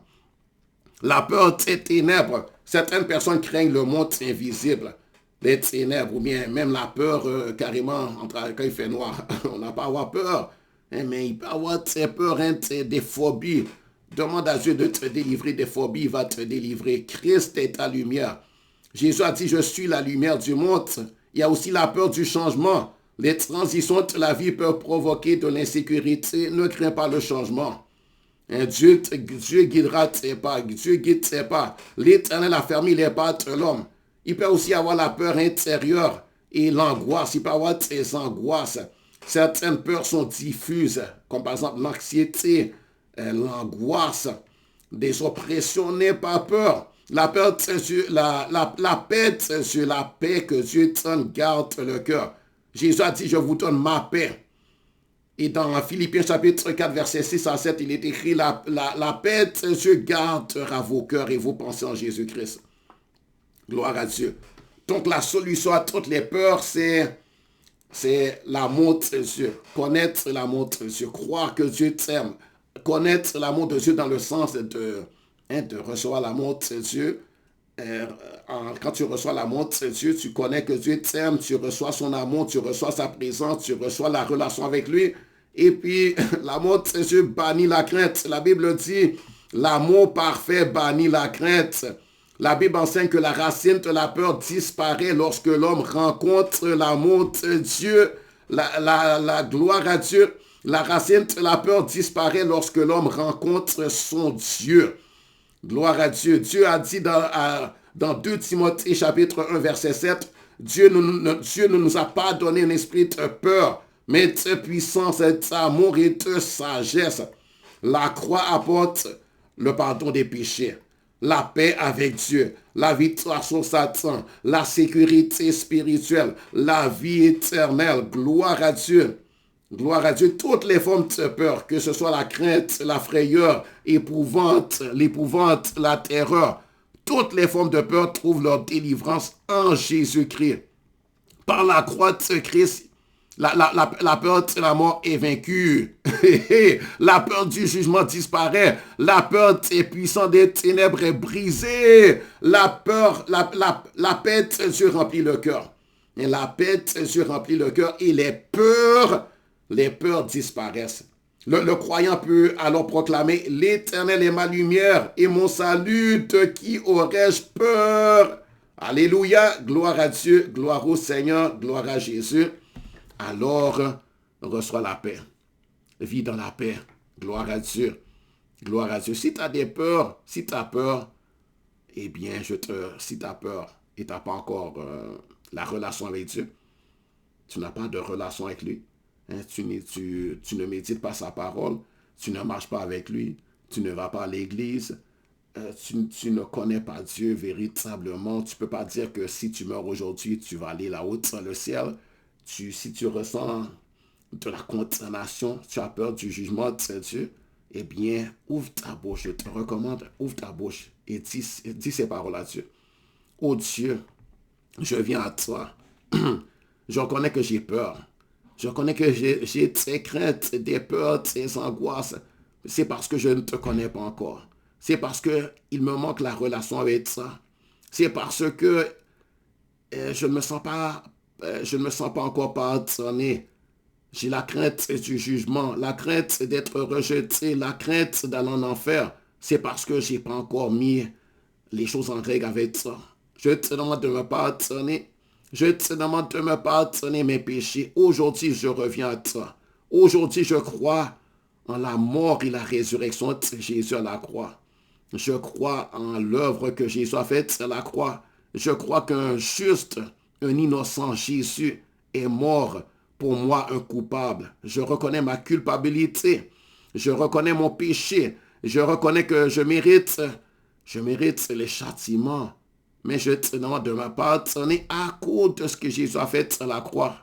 La peur des ténèbres. Certaines personnes craignent le monde invisible, les ténèbres, ou bien même la peur carrément quand il fait noir. On n'a pas à avoir peur, hein, mais il peut avoir très peur, hein, des phobies. Demande à Dieu de te délivrer des phobies, il va te délivrer. Christ est ta lumière. Jésus a dit, je suis la lumière du monde. Il y a aussi la peur du changement. Les transitions de la vie peuvent provoquer de l'insécurité. Ne crains pas le changement. Dieu guidera tes pas. Dieu guide tes pas. L'Éternel a fermé les pas de l'homme. Il peut aussi avoir la peur intérieure et l'angoisse. Il peut avoir des angoisses. Certaines peurs sont diffuses, comme par exemple l'anxiété, l'angoisse, des oppressions. N'aie pas peur. La paix, c'est sur la paix que Dieu donne, garde le cœur. Jésus a dit, je vous donne ma paix. Et dans Philippiens chapitre 4, verset 6 à 7, il est écrit, la paix de Dieu gardera vos cœurs et vos pensées en Jésus-Christ. Gloire à Dieu. Donc la solution à toutes les peurs, c'est l'amour de Dieu. Connaître l'amour de Dieu. Croire que Dieu t'aime. Connaître l'amour de Dieu dans le sens de recevoir l'amour de Dieu. Quand tu reçois l'amour de Dieu, tu connais que Dieu t'aime, tu reçois son amour, tu reçois sa présence, tu reçois la relation avec lui. Et puis, l'amour de Dieu bannit la crainte. La Bible dit, l'amour parfait bannit la crainte. La Bible enseigne que la racine de la peur disparaît lorsque l'homme rencontre l'amour de Dieu. La gloire à Dieu. La racine de la peur disparaît lorsque l'homme rencontre son Dieu. Gloire à Dieu. Dieu a dit dans 2 Timothée chapitre 1 verset 7, Dieu ne nous a pas donné un esprit de peur, mais de puissance, d'amour et de sagesse. La croix apporte le pardon des péchés, la paix avec Dieu, la victoire sur Satan, la sécurité spirituelle, la vie éternelle. Gloire à Dieu. Gloire à Dieu. Toutes les formes de peur, que ce soit la crainte, la frayeur, l'épouvante, la terreur, toutes les formes de peur trouvent leur délivrance en Jésus-Christ. Par la croix de Christ, la peur de la mort est vaincue. La peur du jugement disparaît. La peur des puissants des ténèbres est brisée. La paix de Dieu remplit le cœur. Et la paix de Dieu remplit le cœur et les peurs disparaissent. Le croyant peut alors proclamer, l'Éternel est ma lumière et mon salut, de qui aurais-je peur? Alléluia, gloire à Dieu, gloire au Seigneur, gloire à Jésus. Alors, reçois la paix. Vis dans la paix. Gloire à Dieu. Gloire à Dieu. Si tu as des peurs, si tu as peur, eh bien, si tu as peur et tu n'as pas encore la relation avec Dieu, tu n'as pas de relation avec lui, hein, tu ne médites pas sa parole, tu ne marches pas avec lui, tu ne vas pas à l'église, tu ne connais pas Dieu véritablement. Tu ne peux pas dire que si tu meurs aujourd'hui, tu vas aller là-haut dans le ciel. Si tu ressens de la condamnation, tu as peur du jugement de Dieu, eh bien, ouvre ta bouche. Je te recommande, ouvre ta bouche et dis ces paroles à Dieu. Oh Dieu, je viens à toi. Je reconnais que j'ai peur. Je reconnais que j'ai des craintes, des peurs, des angoisses. C'est parce que je ne te connais pas encore. C'est parce qu'il me manque la relation avec ça. C'est parce que je ne me sens pas encore pardonné. J'ai la crainte du jugement, la crainte d'être rejeté, la crainte d'aller en enfer. C'est parce que je n'ai pas encore mis les choses en règle avec ça. Je te demande de me pardonner. Je te demande de me pardonner mes péchés. Aujourd'hui, je reviens à toi. Aujourd'hui, je crois en la mort et la résurrection de Jésus à la croix. Je crois en l'œuvre que Jésus a faite à la croix. Je crois qu'un juste, un innocent Jésus est mort pour moi, un coupable. Je reconnais ma culpabilité. Je reconnais mon péché. Je reconnais que je mérite les châtiments. Mais je te demande de me pardonner à cause de ce que Jésus a fait à la croix.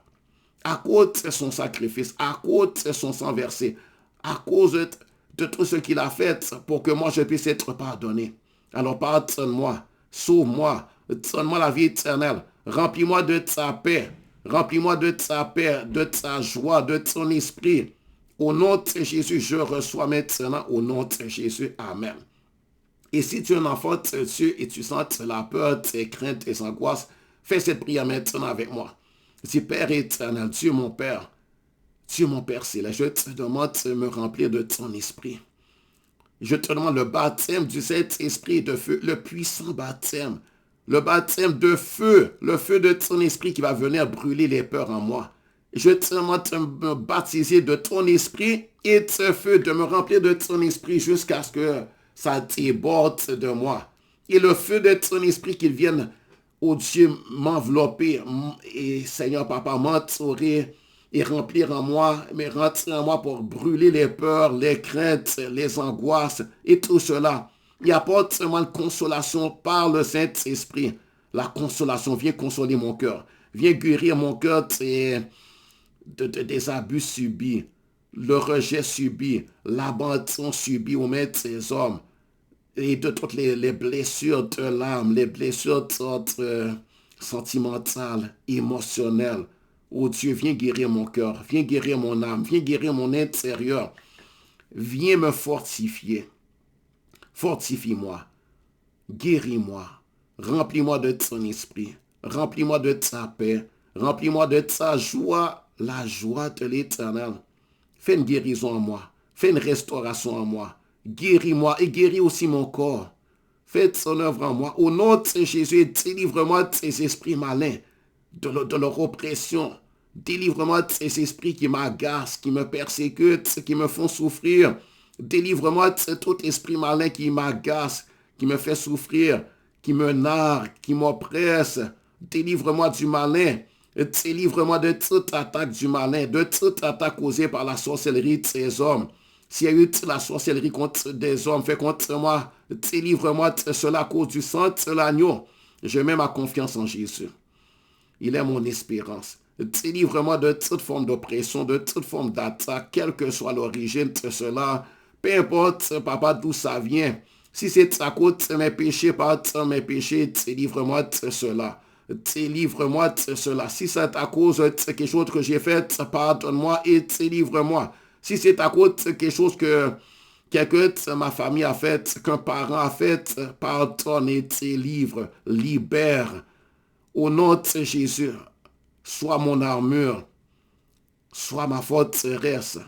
à cause de son sacrifice, à cause de son sang versé, à cause de tout ce qu'il a fait pour que moi je puisse être pardonné. Alors pardonne-moi, sauve-moi, donne-moi la vie éternelle, remplis-moi de ta paix, remplis-moi de ta paix, de ta joie, de ton esprit. Au nom de Jésus, je reçois maintenant au nom de Jésus. Amen. Et si tu es un enfant de Dieu et tu sens la peur, tes craintes, tes angoisses, fais cette prière maintenant avec moi. Dis, Père éternel, Dieu mon Père céleste, je te demande de me remplir de ton esprit. Je te demande le baptême du Saint-Esprit de feu, le puissant baptême, le baptême de feu, le feu de ton esprit qui va venir brûler les peurs en moi. Je te demande de me baptiser de ton esprit et de ce feu, de me remplir de ton esprit jusqu'à ce que ça déborde de moi. Et le feu de ton esprit qu'il vienne, oh Dieu, m'envelopper et Seigneur Papa, m'entourer et remplir en moi, mais rentrer en moi pour brûler les peurs, les craintes, les angoisses et tout cela. Il apporte seulement de consolation par le Saint-Esprit. La consolation vient consoler mon cœur, vient guérir mon cœur des abus subis, le rejet subi, l'abandon subi aux mains de ces hommes et de toutes les blessures de l'âme, les blessures sentimentales, émotionnelles. Oh Dieu, viens guérir mon cœur, viens guérir mon âme, viens guérir mon intérieur. Viens me fortifier. Fortifie-moi, guéris-moi, remplis-moi de ton esprit, remplis-moi de ta paix, remplis-moi de ta joie, la joie de l'Éternel. Fais une guérison en moi, fais une restauration en moi. Guéris-moi et guéris aussi mon corps. Fais ton œuvre en moi. Au nom de Jésus, délivre-moi de ces esprits malins, de leur oppression. Délivre-moi de ces esprits qui m'agacent, qui me persécutent, qui me font souffrir. Délivre-moi de tout esprit malin qui m'agace, qui me fait souffrir, qui me nargue, qui m'oppresse. Délivre-moi du malin. Délivre-moi de toute attaque du malin, de toute attaque causée par la sorcellerie de ces hommes. S'il y a eu la sorcellerie contre des hommes, fait contre moi, délivre-moi de cela à cause du sang de l'agneau. Je mets ma confiance en Jésus. Il est mon espérance. Délivre-moi de toute forme d'oppression, de toute forme d'attaque, quelle que soit l'origine de cela. Peu importe, papa, d'où ça vient. Si c'est à cause de mes péchés, pardonne mes péchés, délivre-moi de cela. Délivre-moi de cela. Si c'est à cause de quelque chose que j'ai fait, pardonne-moi et délivre-moi. Si c'est à cause de quelque chose que quelqu'un de ma famille a fait, qu'un parent a fait, pardonne et délivre, libère. Au nom de Jésus, sois mon armure, sois ma forteresse,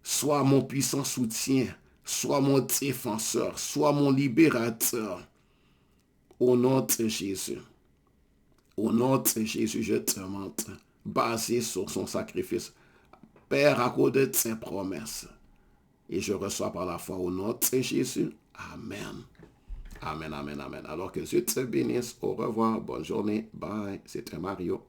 sois mon puissant soutien, sois mon défenseur, sois mon libérateur. Au nom de Jésus. Au nom de Jésus, je te demande, basé sur son sacrifice, Père, à cause de tes promesses. Et je reçois par la foi au nom de Jésus. Amen. Amen, amen, amen. Alors que Dieu te bénisse. Au revoir. Bonne journée. Bye. C'était Mario.